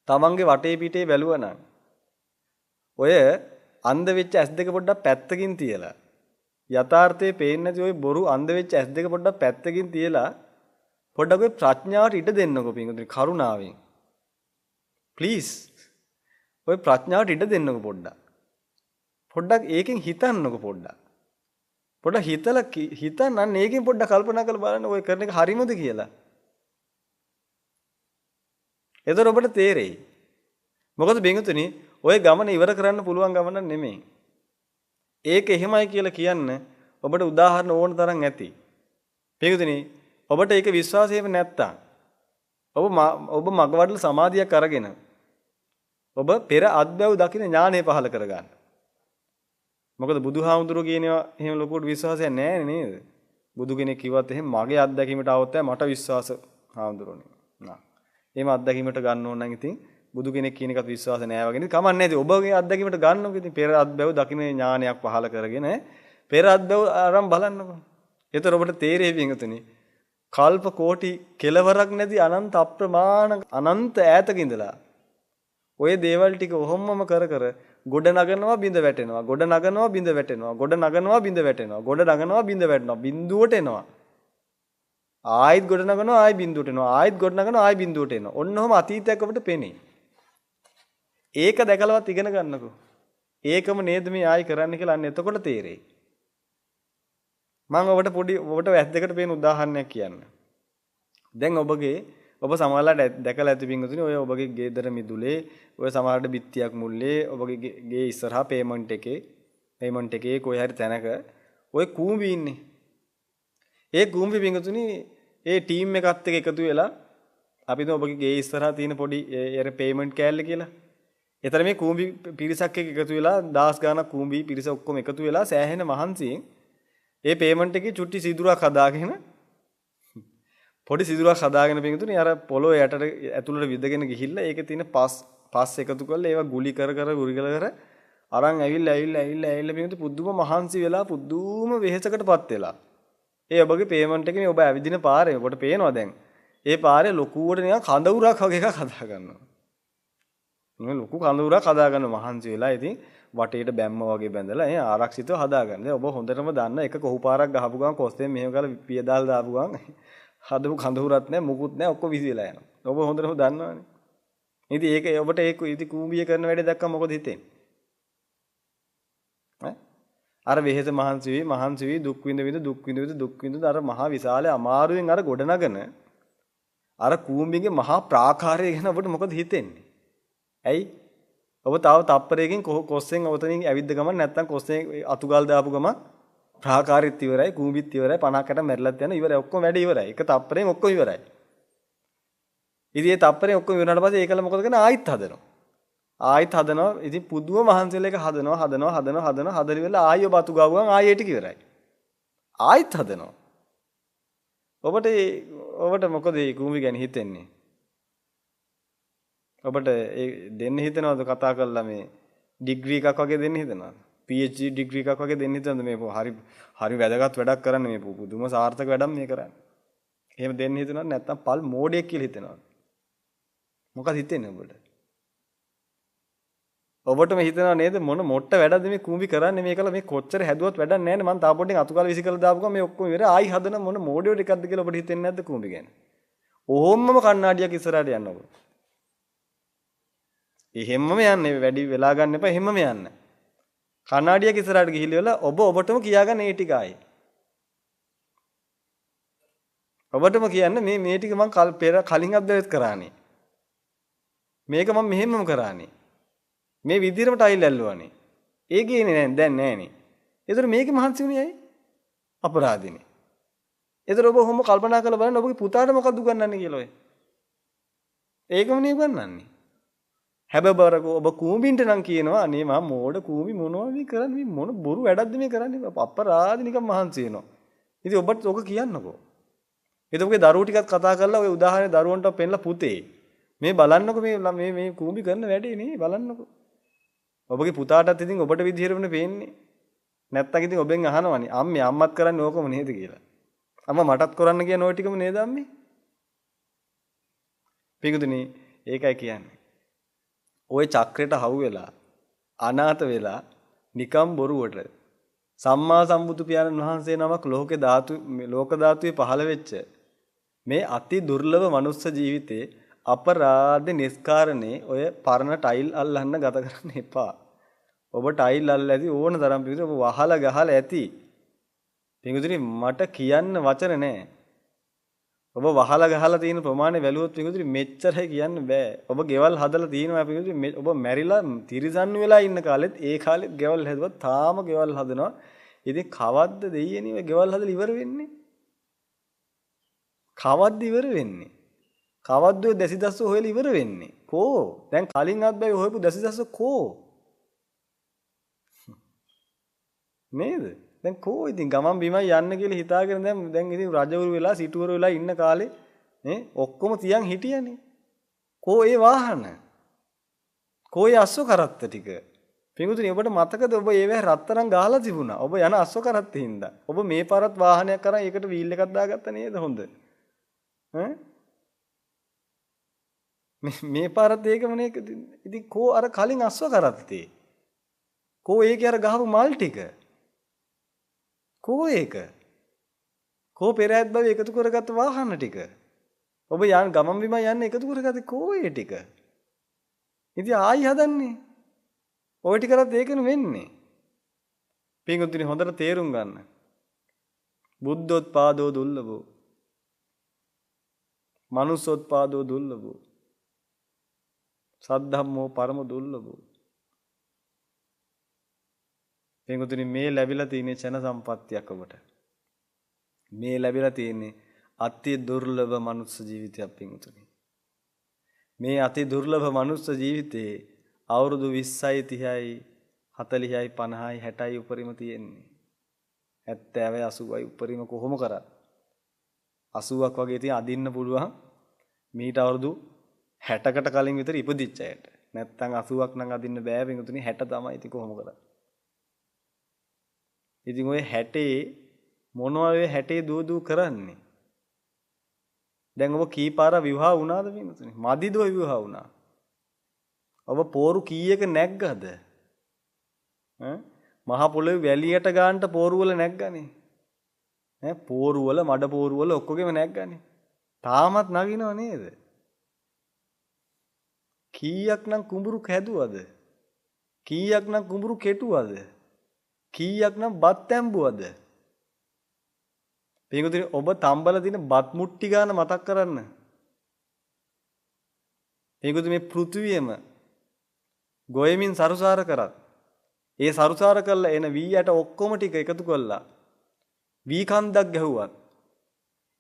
තමන්ගේ වටේ පිටේ බැලුවනම් ඔය අන්ධ වෙච්ච ඇස් දෙක පොඩ්ඩක් පැත්තකින් තියලා යථාර්ථයේ පේන්නේ නැති ඔය බොරු අන්ධ වෙච්ච ඇස් දෙක පොඩ්ඩක් පැත්තකින් තියලා පොඩ්ඩක් ඔය ප්‍රඥාවට ඉඩ දෙන්නකෝ පිටුතුනි කරුණාවෙන්. ප්ලීස් ඔය ප්‍රඥාවට ඉඩ දෙන්නකෝ පොඩ්ඩක්. පොඩ්ඩක් ඒකෙන් හිතන්නකෝ පොඩ්ඩක්. පොඩ්ඩක් හිතන්න ඒකෙන් පොඩ්ඩක් කල්පනා කරලා බලන්න ඔය කරන එක හරිමද කියලා. එතකොට ඔබට තේරෙයි. මොකද බින්දුතුනි ඔය ගමන ඉවර කරන්න පුළුවන් ගමනක් නෙමෙයි. ඒක එහෙමයි කියලා කියන්න ඔබට උදාහරණ ඕන තරම් ඇති. පිටුදිනේ ඔබට ඒක විශ්වාසයෙම නැත්තම් ඔබ මගවඩල සමාධියක් අරගෙන ඔබ පෙර අත්බැව් දකින ඥානය පහල කරගන්න. මොකද බුදුහාමුදුරුවෝ කියනවා එහෙම ලොකුට විශ්වාසයක් නැහැ නේද? බුදු කෙනෙක් කිව්වත් එහෙම මගේ අත්දැකීමට આવොත් මට විශ්වාස හාමුදුරුවනේ. නා. එහෙම අත්දැකීමට ගන්න ඕන නම් ඉතින් බුදු කෙනෙක් කියන එකත් විශ්වාස නැහැ වගේ. කමක් නැහැ. ඉතින් ඔබගේ අත්දැකීමට ගන්නකො ඉතින් පෙර අත්බැව් දකින ඥානයක් පහල කරගෙන පෙර අත්බැව් ආරම් බලන්නකො. ඒතර ඔබට තේරෙයි වින්තුනේ. කල්ප කෝටි කෙලවරක් නැති අනන්ත අප්‍රමාණ අනන්ත ඈතක ඉඳලා ඔය දේවල් ටික ඔහොමම කර ගොඩ නගනවා බිඳ වැටෙනවා ගොඩ නගනවා බිඳ වැටෙනවා ගොඩ නගනවා බිඳ වැටෙනවා ගොඩ නගනවා බිඳ වැටෙනවා බිඳුවට එනවා ආයෙත් ගොඩ නගනවා ආයෙ බිඳුවට එනවා ආයෙත් ගොඩ නගනවා ආයෙ බිඳුවට එනවා ඔන්න ඔහම අතීතයක් අපිට පෙනේ. ඒක දැකලවත් ඉගෙන ගන්නකෝ. ඒකම නේද මේ ආයෙ කරන්න කියලා අන්න එතකොට තේරෙයි. මම ඔබට වැස් දෙකට පේන උදාහරණයක් කියන්න. දැන් ඔබ සමහරලාට දැකලා ඇති පින්වතුනි ඔය ඔබගේ ගෙදර මිදුලේ ඔය සමහරට බිත්තියක් මුල්ලේ ඔබගේ ගේ ඉස්සරහා පේමන්ට් එකේ කොයි හරි තැනක ඔය කූඹි ඉන්නේ. ඒ කූඹි පින්වතුනි ඒ ටීම් එකත් එක්ක එකතු වෙලා අපි දැන් ඔබගේ ගේ ඉස්සරහා තියෙන පොඩි ඒ පේමන්ට් කෑල්ල කියලා. ඒතර මේ කූඹි පිරිසක් එක්ක එකතු වෙලා 10 ගාණක් කූඹි පිරිස ඔක්කොම එකතු වෙලා සෑහෙන මහන්සියෙන් ඒ පේමන්ට් එකේ චුට්ටි සිදුරක් හදාගෙන පොඩි සිදුරක් හදාගෙන පින්තුනේ අර පොළොව යටට ඇතුළට විදගෙන ගිහිල්ලා ඒකේ තියෙන පස් එකතු කරලා ඒවා ගුලි කර අරන් ඇවිල්ලා පින්තුනේ පුදුම මහන්සි වෙලා පුදුම වෙහෙසකටපත් වෙලා ඒ ඔබගේ පේමන්ට් එකේ ඔබ ඇවිදින පාරේ ඔබට පේනවා දැන් ඒ පාරේ ලොකුවට නිකන් කඳවුරක් වගේ එකක් හදා ගන්නවා මේ ලොකු කඳවුරක් හදා ගන්න මහන්සි වෙලා ඉතින් වටේට බැම්ම වගේ බැඳලා ආරක්ෂිතව හදාගන්න. දැන් ඔබ හොඳටම දන්න එක කොහු පාරක් ගහපු ගමන් කොස්තෙන් මෙහෙම කරලා පියදාල් දාපු ගමන් හදපු කඳවුරක් නැහැ මුකුත් නැහැ ඔක්කොම විසිලා යනවා. ඔබ හොඳටම දන්නවනේ. ඉතින් ඒක ඔබට ඒක ඉතින් කූඹිය කරන වැඩේ දැක්කම මොකද හිතෙන්නේ? අර වෙහෙස මහන්සි වී දුක් විඳ අර මහා විශාලේ අමාරුවෙන් අර ගොඩ නගන අර කූඹිගේ මහා ප්‍රාකාරය ගැන ඔබට මොකද හිතෙන්නේ? ඇයි? ඔබ තාම තප්පරයකින් කොස්සෙන් ඔතනින් ඇවිද්ද ගමන් නැත්තම් කොස්සෙන් අතුගල් දාපු ගමන් ප්‍රාකාරෙත් ඉවරයි කූඹිත් ඉවරයි 50කට මැරිලත් යන ඉවරයි ඔක්කොම වැඩ ඉවරයි. එක තප්පරෙන් ඔක්කොම ඉවරයි. ඉතින් මේ තප්පරෙන් ඔක්කොම ඉවරනාට පස්සේ ඒකල මොකද කරන්නේ? ආයිත් හදනවා. ඉතින් පුදුම මහන්සියල එක හදනවා. හදලි වෙලා ආයෙ ඔබ අතු ගාව ගමන් ආයෙ ටික ඉවරයි. ආයිත් හදනවා. ඔබට මොකද මේ කූඹි ගැන හිතෙන්නේ? ඔබට ඒ දෙන්න හිතනවද කතා කරලා මේ ඩිග්‍රී එකක් වගේ දෙන්න හිතනවද? PhD ඩිග්‍රී එකක් වගේ දෙන්න හිතනවද මේ හරි වැදගත් වැඩක් කරන්න මේ පුදුම සාර්ථක වැඩක් මේ කරන්නේ. එහෙම දෙන්න හිතනවද නැත්නම් පල් මෝඩයෙක් කියලා හිතනවද? මොකද හිතෙන්නේ ඔබට? ඔබටම හිතනව නේද මොන මොට්ට වැඩක්ද මේ කූඹි කරන්නේ මේකලා මේ කොච්චර හැදුවත් වැඩක් නැහැ නේ මං තා පොඩ්ඩෙන් අතුකාල විසිකලා දාපු ගමන් මේ ඔක්කොම ඉවරයි ආයි හදන මොන මෝඩියෝ ටිකක්ද කියලා ඔබට හිතෙන්නේ නැද්ද කූඹි ගැන? ඕම්මම කණ්ණාඩියක් ඉස්සරහට යන්න ඔබ. එහෙම්මම යන්නේ වැඩි වෙලා ගන්න එපා එහෙම්මම යන්න. කණ්ණාඩියක් ඉස්සරහට ගිහිල්ලා ඔබටම කියාගන්න මේ ටික ආයේ. ඔබටම කියන්න මේ ටික මං කලින් අත්දැවෙත් කරානේ. මේක මම මෙහෙම්මම කරානේ. මේ විදිහටම ටයිල් ඇල්ලුවානේ. ඒ කියන්නේ දැන් නෑනේ. ඒතර මේකේ මහන්සි වුණේ ඇයි? අපරාධිනේ. ඒතර ඔබ කොහොම කල්පනා කරලා බලන්න ඔබගේ පුතාට මොකක්ද උගන්වන්නේ කියලා ඔය. ඒකම නේ උගන්වන්නේ. හැබැයි ඔබ කූඹින්ට නම් කියනවා අනේ මම මෝඩ කූඹි මොනවද මේ කරන්නේ මේ මොන බොරු වැඩක්ද මේ කරන්නේ අපරාධ නිකන් මහන්සි වෙනවා. ඉතින් ඔබත් ඔක කියන්නකෝ. ඒත් ඔබගේ දරුවෝ ටිකක් කතා කරලා ඔය උදාහරණේ දරුවන්ට පෙන්නලා පුතේ මේ බලන්නකෝ මේ කූඹි කරන වැඩේ නේ බලන්නකෝ. ඔබගේ පුතාටත් ඉතින් ඔබට විදිහටමනේ පේන්නේ. නැත්තම් ඉතින් ඔබෙන් අහනවනේ අම්මේ අම්මත් කරන්නේ ඕකම නේද කියලා. අම්මා මටත් කරන්න කියන ওই ටිකම නේද අම්මේ? පිටුදුනේ ඒකයි කියන්නේ. ওই චක්‍රයට හවු වෙලා අනාථ වෙලා නිකම් බොරුවට සම්මා සම්බුදු පියාණන් වහන්සේ නමක් ලෝක ධාතුවේ පහළ වෙච්ච මේ අති දුර්ලභ මනුස්ස ජීවිතේ අපරාධ නිස්කාරණේ ඔය පරණ ටයිල් අල්ලන්න ගත කරන්න එපා. ඔබ ටයිල් අල්ලලා ඇති ඕන තරම් පිටු ඔබ වහලා ගහලා ඇති. පිටුදුනි මට කියන්න වචන නැහැ. ඔබ වහලා ගහලා තියෙන ප්‍රමාණය වැළුවොත් පිටුතුනි මෙච්චරයි කියන්න බෑ. ඔබ ගෙවල් හදලා තියෙනවා පිටුතුනි ඔබ මැරිලා තිරිසන් වෙලා ඉන්න කාලෙත් ඒ කාලෙත් ගෙවල් හදුවා තාම ගෙවල් හදනවා. ඉතින් කවද්ද දෙයියනේ ඔය ගෙවල් හදලා ඉවර වෙන්නේ? කවද්ද ඉවර වෙන්නේ? කවද්ද ඔය දැසිදස්ස හොයලා ඉවර වෙන්නේ? කෝ? දැන් කලින් අත්බැයි හොයපු දැසිදස්ස කෝ? නේද? දැන් කෝ ඉතින් ගමන් බිමයි යන්න කියලා හිතාගෙන දැන් ඉතින් රජවරු වෙලා සිටුවරු වෙලා ඉන්න කාලේ නේ ඔක්කොම තියන් හිටියනේ. කෝ ඒ වාහන? කෝ ඒ අස්සෝ කරත්ත ටික? පිඟුතුනි ඔබට මතකද ඔබ ඒවැ රත්තරන් ගහලා තිබුණා. ඔබ යන අස්සෝ කරත්තේ හින්දා. ඔබ මේ පාරත් වාහනයක් කරන් ඒකට වීල් එකක් දාගත්තා නේද හොඳ? ඈ මේ පාරත් ඒකම නේ. ඉතින් කෝ අර කලින් අස්සෝ කරත්තේ? කෝ ඒකේ අර ගහපු මල් ටික? කෝ ඒක? කෝ පෙරහැත් බව එකතු කරගත්ත වාහන ටික? ඔබ යන් ගමන් බිම යන්න එකතු කරගත්තේ කෝ ඒ ටික? ඉතින් ආයි හදන්නේ. ඔය ටිකවත් ඒකනේ වෙන්නේ. පින්වත්නි හොඳට තේරුම් ගන්න. බුද්ධෝත්පාදෝ දුර්ලභෝ. මනුස්සෝත්පාදෝ දුර්ලභෝ. සද්ධම්මෝ පරම දුර්ලභෝ. පින්වත්නි මේ ලැබිලා තියෙන චන සම්පත්තියක් ඔබට. මේ ලැබිලා තියෙන්නේ අති දුර්ලභ මනුස්ස ජීවිතයක් පින්වත්නි. මේ අති දුර්ලභ මනුස්ස ජීවිතේ අවුරුදු 20යි 30යි 40යි 50යි 60යි උපරිම තියෙන්නේ. 70යි 80යි උපරිම කොහොම කරත් 80ක් වගේ තියන් අදින්න පුළුවන් මීට අවුරුදු 60කට කලින් විතර ඉපදිච්ච අයට. නැත්තම් 80ක් නම් අදින්න බෑ පින්වතුනි 60 තමයි ඉතින් කොහොම කරත්. ඉතින් ඔය 60 මොනවා ඔය 60 දුව කරන්නේ? දැන් ඔබ කී පාර විවාහ වුණාද පින්වතුනි? මදිද ඔය විවාහ වුණා? ඔබ පෝරු කීයක නැග්ගද? මහ පොළොවේ වැලියට ගන්නට පෝරු වල නැග්ගනේ. පෝරු වල මඩ පෝරු වල ඔක්කොගෙම නැග්ගනේ. තාමත් නගිනව නේද? කීයක් නම් කුඹුරු කැදුවද? කීයක් නම් කුඹුරු කෙටුවද? කීයක් නම් බත් ඇඹුවද? පින්වතුනි ඔබ තම්බල දින බත් මුට්ටි ගාන මතක් කරන්න. පින්වතුනි මේ පෘථිවියම ගොයමින් සරුසාර කරත් ඒ සරුසාර කරලා එන වී යට ඔක්කොම ටික එකතු කළා වී කන්දක් ගැහුවත්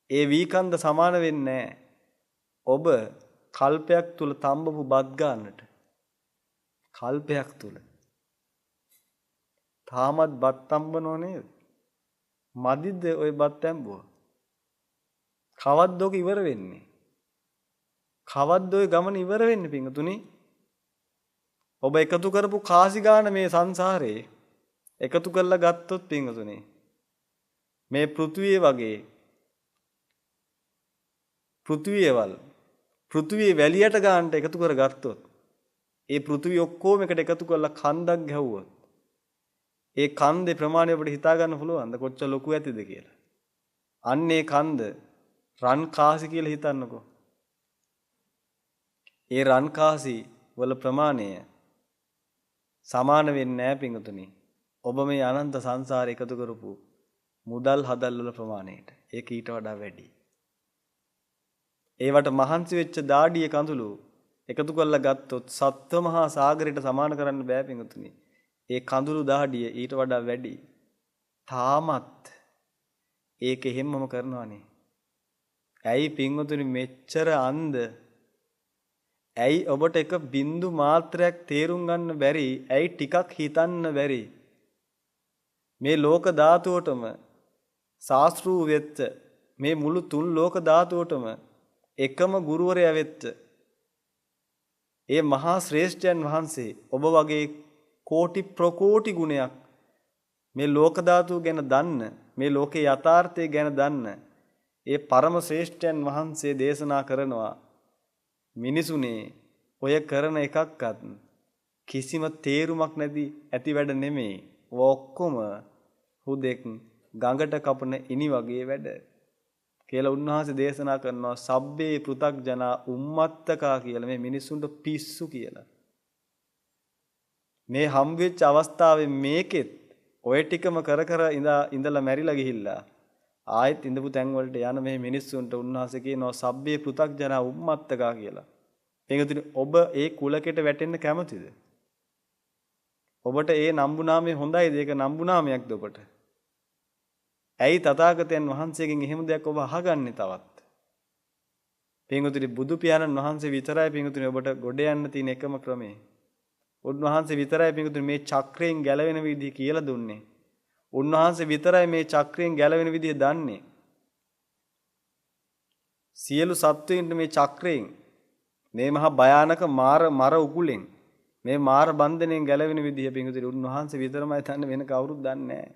ඒ වී කන්ද සමාන වෙන්නේ නැහැ. ඔබ කල්පයක් තුල තම්බපු බත් ගන්නට කල්පයක් තුල තාමත් බත් තම්බනෝ නේද? මදිද ඔය බත් තම්බුවා? කවද්ද ඔක ඉවර වෙන්නේ? කවද්ද ඔය ගමන ඉවර වෙන්නේ පින්තුනි? ඔබ එකතු කරපු කාසි ගාන මේ සංසාරේ එකතු කරලා ගත්තොත් පින්තුනි මේ පෘථුවිය වගේ පෘථුවිය වැලියට ගන්නට එකතු කරගත්තොත් ඒ පෘථුවිය ඔක්කොම එකට එකතු කරලා කන්දක් ගැහුවොත් ඒ කන්දේ ප්‍රමාණය අපිට හිතා ගන්න පුළුවන්ද කොච්චර ලොකු ඇතිද කියලා? අන්න ඒ කන්ද රන් කාසි කියලා හිතන්නකෝ. ඒ රන් කාසි වල ප්‍රමාණය සමාන වෙන්නේ නැහැ පින්තුනි. ඔබ මේ අනන්ත සංසාරේ එකතු කරපු මුදල් හදල් වල ප්‍රමාණයට. ඒක ඊට වඩා වැඩි. ඒවට මහන්සි වෙච්ච දාඩිය කඳුළු එකතු කරලා ගත්තොත් සත්ව මහා සාගරයට සමාන කරන්න බෑ පින්තුනි. ඒ කඳුළු දාඩිය ඊට වඩා වැඩි. තාමත් ඒක එහෙම්මම කරනවනේ. ඇයි පින්වතුනි මෙච්චර අන්ධ? ඇයි ඔබට එක බින්දු මාත්‍රයක් තේරුම් ගන්න බැරි? ඇයි ටිකක් හිතන්න බැරි? මේ ලෝක ධාතුවටම ශාස්ත්‍රූ වෙච්ච මේ මුළු තුන් ලෝක ධාතුවටම එකම ගුරුවරයා වෙච්ච ඒ මහා ශ්‍රේෂ්ඨයන් වහන්සේ ඔබ වගේ කෝටි ප්‍රකෝටි ගුණයක් මේ ලෝක ධාතුව ගැන දන්න, මේ ලෝකේ යථාර්ථය ගැන දන්න ඒ පරම ශ්‍රේෂ්ඨයන් වහන්සේ දේශනා කරනවා මිනිසුනේ ඔය කරන එකක්වත් කිසිම තේරුමක් නැති ඇති වැඩ නෙමෙයි. ඔක්කොම හුදෙක් ගඟට කපන ඉනි වගේ වැඩ කියලා උන්වහන්සේ දේශනා කරනවා. සබ්බේ පෘථග්ජනා උම්මත්තකා කියලා මේ මිනිසුන්ට පිස්සු කියලා. මේ හම් වෙච්ච අවස්ථාවේ මේකෙත් ඔය ටිකම කර ඉඳලා මැරිලා ගිහිල්ලා ආයෙත් ඉඳපු තැන් වලට යන මේ මිනිස්සුන්ට උන්වහන්සේ කියනවා සබ්බේ පෘථග්ජනා උම්මත්තකා කියලා. පින්වතුනි ඔබ ඒ කුලකෙට වැටෙන්න කැමතිද? ඔබට ඒ නම්බුනාමය හොඳයිද? ඒක නම්බුනාමයක්ද ඔබට? ඇයි තථාගතයන් වහන්සේගෙන් එහෙම දෙයක් ඔබ අහගන්නේ තවත්? පින්වතුනි බුදු පියාණන් වහන්සේ විතරයි පින්වතුනි ඔබට ගොඩ යන්න තියෙන එකම ක්‍රමය. උන්වහන්සේ විතරයි පින්වතුනි මේ චක්‍රයෙන් ගැලවෙන විදිහ කියලා දුන්නේ. උන්වහන්සේ විතරයි මේ චක්‍රයෙන් ගැලවෙන විදිහ දන්නේ. සියලු සත්වයින්ට මේ චක්‍රයෙන් මේ මහා භයානක මර උගුලෙන් මේ මාර බන්ධනයෙන් ගැලවෙන විදිහ පින්වතුනි උන්වහන්සේ විතරමයි දන්නේ, වෙන කවුරුත් දන්නේ නැහැ.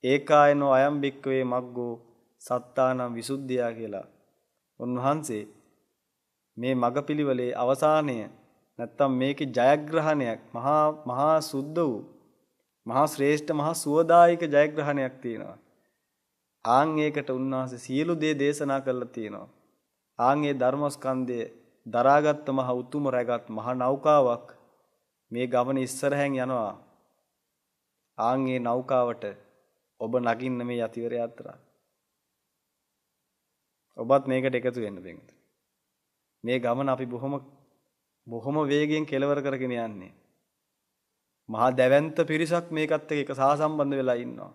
ඒකායනෝ අයම් බික්කවේ මග්ගෝ සත්තානම් විසුද්ධියා කියලා. උන්වහන්සේ මේ මගපිලිවලේ අවසානය නැත්තම් මේකේ ජයග්‍රහණයක් මහා සුද්ධ වූ මහා ශ්‍රේෂ්ඨ මහා සුවදායක ජයග්‍රහණයක් තියෙනවා. ආන් ඒකට උන්වහන්සේ සියලු දේ දේශනා කළා තියෙනවා. ආන් ඒ ධර්මස්කන්ධය දරාගත් මහ උතුම රැගත් මහ නෞකාවක් මේ ගමන ඉස්සරහෙන් යනවා. ආන් ඒ නෞකාවට ඔබ නගින්න මේ යතිවර යාත්‍රා. ඔබත් මේකට එකතු වෙන්න බෑ. මේ ගමන අපි බොහොම වේගයෙන් කෙලවර කරගෙන යන්නේ. මහා දැවැන්ත පිරිසක් මේකත් එක්ක එක සහසම්බන්ධ වෙලා ඉන්නවා.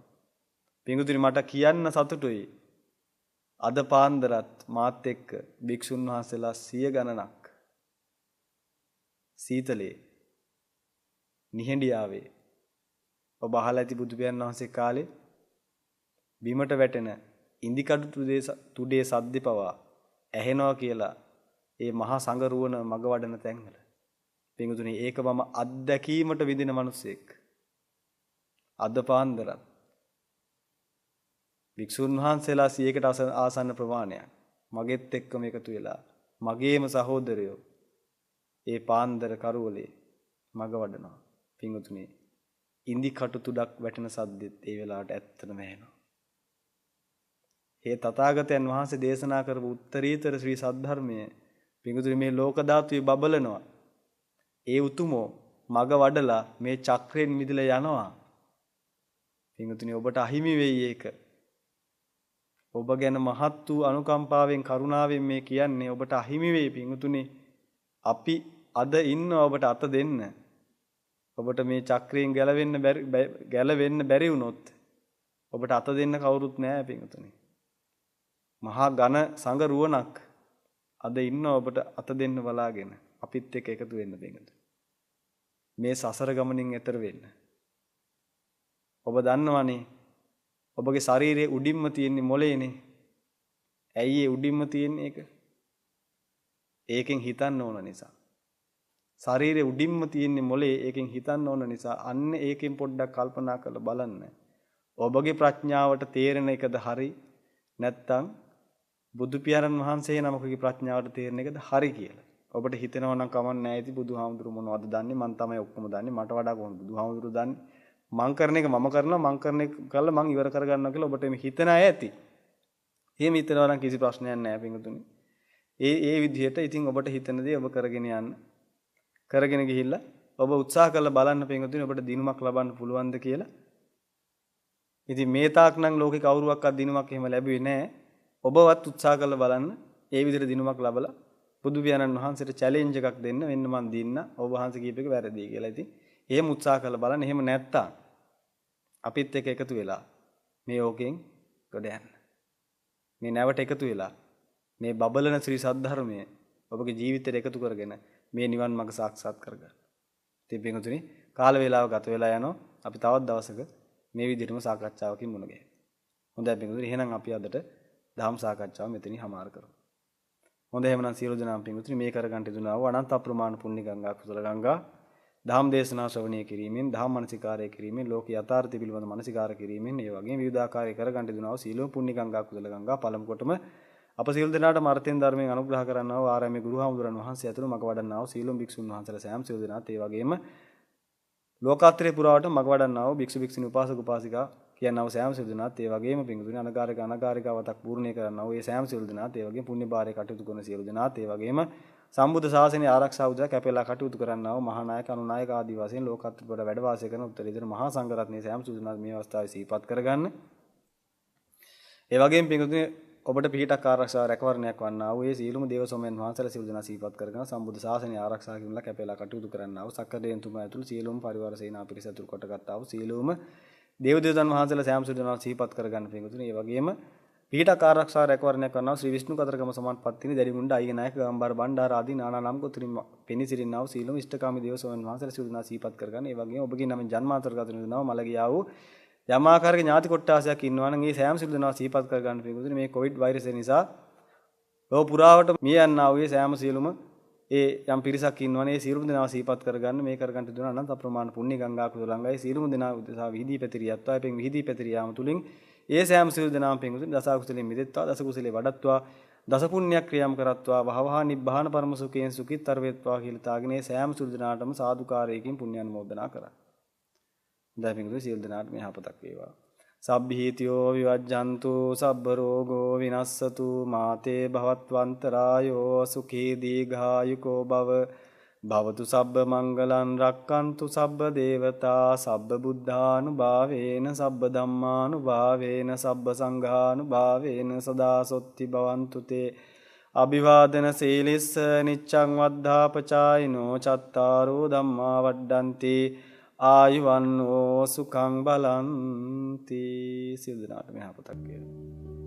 පින්වතුනි මට කියන්න සතුටුයි. අද පාන්දරත් මාත් එක්ක භික්ෂුන් වහන්සේලා 100 ගණනක් සීතලේ නිහඬියාවේ ඔබ අහලා ඇති බුදු පියාණන් වහන්සේ කාලේ බිමට වැටෙන ඉන්දිකඩු තුඩේ සද්ද පවා ඇහෙනවා කියලා ඒ මහා සංගරුවන මග වඩන තැන්වල. පින්වතුනි ඒක මම අත්දැකීමට විඳින මිනිසෙක්. අද පාන්දරත් භික්ෂුන් වහන්සේලා 100කට ආසන්න ප්‍රමාණයක් මගෙත් එක්කම එකතු වෙලා මගේම සහෝදරයෝ ඒ පාන්දර කරවලේ මග වඩනවා. පින්වතුනි ඉන්දි කටු තුඩක් වැටෙන සද්දෙත් ඒ වෙලාවට ඇත්තටම ඇහෙනවා. ඒ තථාගතයන් වහන්සේ දේශනා කරපු උත්තරීතර ශ්‍රී සද්ධර්මයේ පින්වතුනි මේ ලෝක ධාතුවේ බබලනවා. ඒ උතුමෝ මග වඩලා මේ චක්‍රයෙන් මිදලා යනවා. පින්වතුනි ඔබට අහිමි වෙයි ඒක. ඔබ ගැන මහත් වූ අනුකම්පාවෙන් කරුණාවෙන් මේ කියන්නේ ඔබට අහිමි වෙයි පින්වතුනි. අපි අද ඉන්න ඔබට අත දෙන්න. ඔබට මේ චක්‍රයෙන් ගැලවෙන්න බැරි වුණොත් ඔබට අත දෙන්න කවුරුත් නැහැ පින්වතුනි. මහා ඝන සංඝ රුවණක් අද ඉන්න ඔබට අත දෙන්න බලාගෙන අපිත් එක්ක එකතු වෙන්න පින්වතුනි. මේ සසර ගමනින් එතර වෙන්න. ඔබ දන්නවනේ ඔබගේ ශරීරයේ උඩින්ම තියෙන මොළේනේ. ඇයි ඒ උඩින්ම තියෙන්නේ ඒක? ඒකෙන් හිතන්න ඕන නිසා. ශරීරයේ උඩින්ම තියෙන මොළේ ඒකෙන් හිතන්න ඕන නිසා අන්න ඒකෙන් පොඩ්ඩක් කල්පනා කරලා බලන්න. ඔබගේ ප්‍රඥාවට තේරෙන එකද හරි නැත්නම් බුදු පියාණන් වහන්සේ නමකගේ ප්‍රඥාවට තේරෙන එකද හරි කියලා. ඔබට හිතෙනවා නම් කමක් නැහැ ඉතින් බුදුහාමුදුරු මොනවද දන්නේ මං තමයි ඔක්කොම දන්නේ මට වඩා කොහොමද බුදුහාමුදුරු දන්නේ මං කරන එක මම කරනවා මං කරන එක කළා මං ඉවර කරගන්නවා කියලා ඔබට මේ හිතන අය ඇති. එහෙම හිතනවා නම් කිසි ප්‍රශ්නයක් නැහැ පින්වතුනි. ඒ විදිහට ඉතින් ඔබට හිතන දේ ඔබ කරගෙන යන්න. කරගෙන ගිහිල්ලා ඔබ උත්සාහ කරලා බලන්න පින්වතුනි ඔබට දිනුමක් ලබන්න පුළුවන්ද කියලා. ඉතින් මේ තාක් නම් ලෝකේ කවුරුවක්වත් දිනුමක් එහෙම ලැබුවේ නැහැ. ඔබවත් උත්සාහ කරලා බලන්න. ඒ විදිහට දිනුමක් ලබලා බුදු පියාණන් වහන්සේට චැලෙන්ජ් එකක් දෙන්න වෙන්න මන් දින්න ඔබ වහන්සේ කීප එක වැරදි කියලා. ඉතින් එහෙම උත්සාහ කරලා බලන්න. එහෙම නැත්තම් අපිත් එක්ක එකතු වෙලා මේ ඕකෙන් ගොඩ යන්න. මේ නැවට එකතු වෙලා මේ බබලන ශ්‍රී සද්ධර්මය ඔබගේ ජීවිතයට එකතු කරගෙන මේ නිවන් මඟ සාක්ෂාත් කරගන්න. ඉතින් පින්වතුනි කාල වේලාව ගත වෙලා යනවා. අපි තවත් දවසක මේ විදිහටම සාකච්ඡාවකින් මුණ ගැහෙමු. හොඳයි පින්වතුනි එහෙනම් අපි අදට ධම් සාකච්ඡාව මෙතනින් හමාර කරමු. හොඳයි එහෙනම් සියලු දෙනාම පින්වතුනි මේ කරගන්න යුතුනා වූ අනන්ත අප්‍රමාණ පුණ්‍ය ගංගා කුසල ගංගා ධම් දේශනා ශ්‍රවණය කිරීමෙන් ධම් මනසිකාරය කිරීමෙන් ලෝක යථාර්ථය පිළිබඳ මනසිකාර කිරීමෙන් ඒ වගේම විවිධාකාරී කරගන්න යුතුනා වූ සීලෝ පුණ්‍ය ගංගා කුසල ගංගා පළමු කොටම අප සියලු දෙනාට මර්ථයෙන් ධර්මයෙන් අනුග්‍රහ කරන්නා වූ ආරාමයේ ගුරු හාමුදුරන් වහන්සේ ඇතුළු මග වඩන්නා වූ සීලොම් භික්ෂුන් වහන්සේලා සෑම සියලු දෙනාත් ඒ වගේම ලෝකාත්‍රේ පුරාවට මග වඩන්නා වූ භික්ෂු භික්ෂුණී උපාසක උපාසිකා කියනවා වූ සෑම සියලු දෙනාත් ඒ වගේම පිංගුතුනි අනගාരികවතක් පූර්ණේ කරන්නා වූ ඒ සෑම සියලු දෙනාත් ඒ වගේම පුණ්‍ය භාරය කටයුතු කරන සියලු දෙනාත් ඒ වගේම සම්බුද්ධ ශාසනය ආරක්ෂා උදා කැපෙලා කටයුතු කරන්නා වූ මහා නායක අනුනායක ආදී වශයෙන් ලෝකාත්‍රේ වැඩ වාසය කරන උත්තරීතර මහා සංඝ රත්නයේ සෑම සියලු දෙනාත් මේ අවස්ථාවේ සිහිපත් කරගන්න ඒ වගේම පින්වතුනි ඔබට පිහිටක් ආරක්ෂා රැකවරණයක් වන්නා වූ ඒ සියලුම දේව සොමයන් වහන්සේලා සියලු දෙනා සිහිපත් කරගෙන සම්බුද්ධ ශාසනය ආරක්ෂා කිරීමලා කැපෙලා කටයුතු කරන්නා වූ සක්කදේන්තුමා ඇතුළු සියලුම පරිවාර සේනා පිරිස ඇතුළු කොටගත්තා වූ සියලුම දේව දේවයන් වහන්සේලා සෑම සියලු දෙනා සිහිපත් කරගන්න පින්වතුනි. ඒ වගේම පිහිටක් ආරක්ෂා රැකවරණයක් වන්නා වූ ශ්‍රී විෂ්ණු කතරගම සමන්පත්තිනි දැරිමුණ්ඩ අයිගනායක ගම්බාර බණ්ඩාර ආදී නානා නම් ගොතුරින් පෙනී වූ සියලුම ඉෂ්ඨකාමී දේව සොමයන් වහන්සේලා සියලු දෙනා සිහිපත් කරගන්න. ඒ වගේම ඔබගේ නම ජන්මාන්තරගත වෙනව මලගියා වූ යම් ආකාරයක ඥාති කොට්ටාසයක් ඉන්නවා නම් ඒ සෑම සියලු දෙනා සිහිපත් කරගන්න පින්වතුනි. මේ කොවිඩ් වෛරසය නිසා ලෝ පුරාවට මිය යන්නා වූ සෑම සියලුම ඒ යම් පිරිසක් ඉන්නවනේ ඒ සියලුම දෙනා සිහිපත් කරගන්න මේ කරගන්න දුන අනන්ත අප්‍රමාණ පුණ්‍ය ගංගා කුසලංගයි සියලුම දෙනා උදෙසා විහිදී පැතිරියත්වා එපෙන් විහිදී පැතිරියාම තුලින් ඒ සෑම සියලු දෙනාම පින්වතුනි දස කුසලෙන් මිදෙත්වා දස කුසලේ වඩත්වා දස පුණ්‍ය ක්‍රියාම් කරත්වා වහවහ නිබ්බාන පරම සුඛයෙන් සුඛිතර වේත්වා කියලා තාගෙන ඒ සෑම සියලු දෙනාටම සාදුකාරයකින් පුණ්‍ය අනුමෝදනා කරා. දැන් පින්වතුනි සියලු දෙනාට මේ යහපතක් වේවා. සබ්බීතියෝ විවජ්ජන්තු සබ්බ රෝගෝ විනස්සතු මාතේ භවත්වන්තරායෝ සුඛී දීඝායුකෝ භව භවතු සබ්බ මංගලං රක්칸තු සබ්බ දේවතා සබ්බ බුද්ධානුභාවේන සබ්බ ධම්මානුභාවේන සබ්බ සංඝානුභාවේන සදා සොත්ති භවන්තු තේ අභිවාදන සීලිස්ස නිච්ඡං වද්ධාපචායිනෝ චත්තාරෝ ධම්මා වඩ්ඩන්ති ආයුවන්නෝ සුඛං බලන්ති. සියලු දෙනාට මේ යහපතක් වේවා.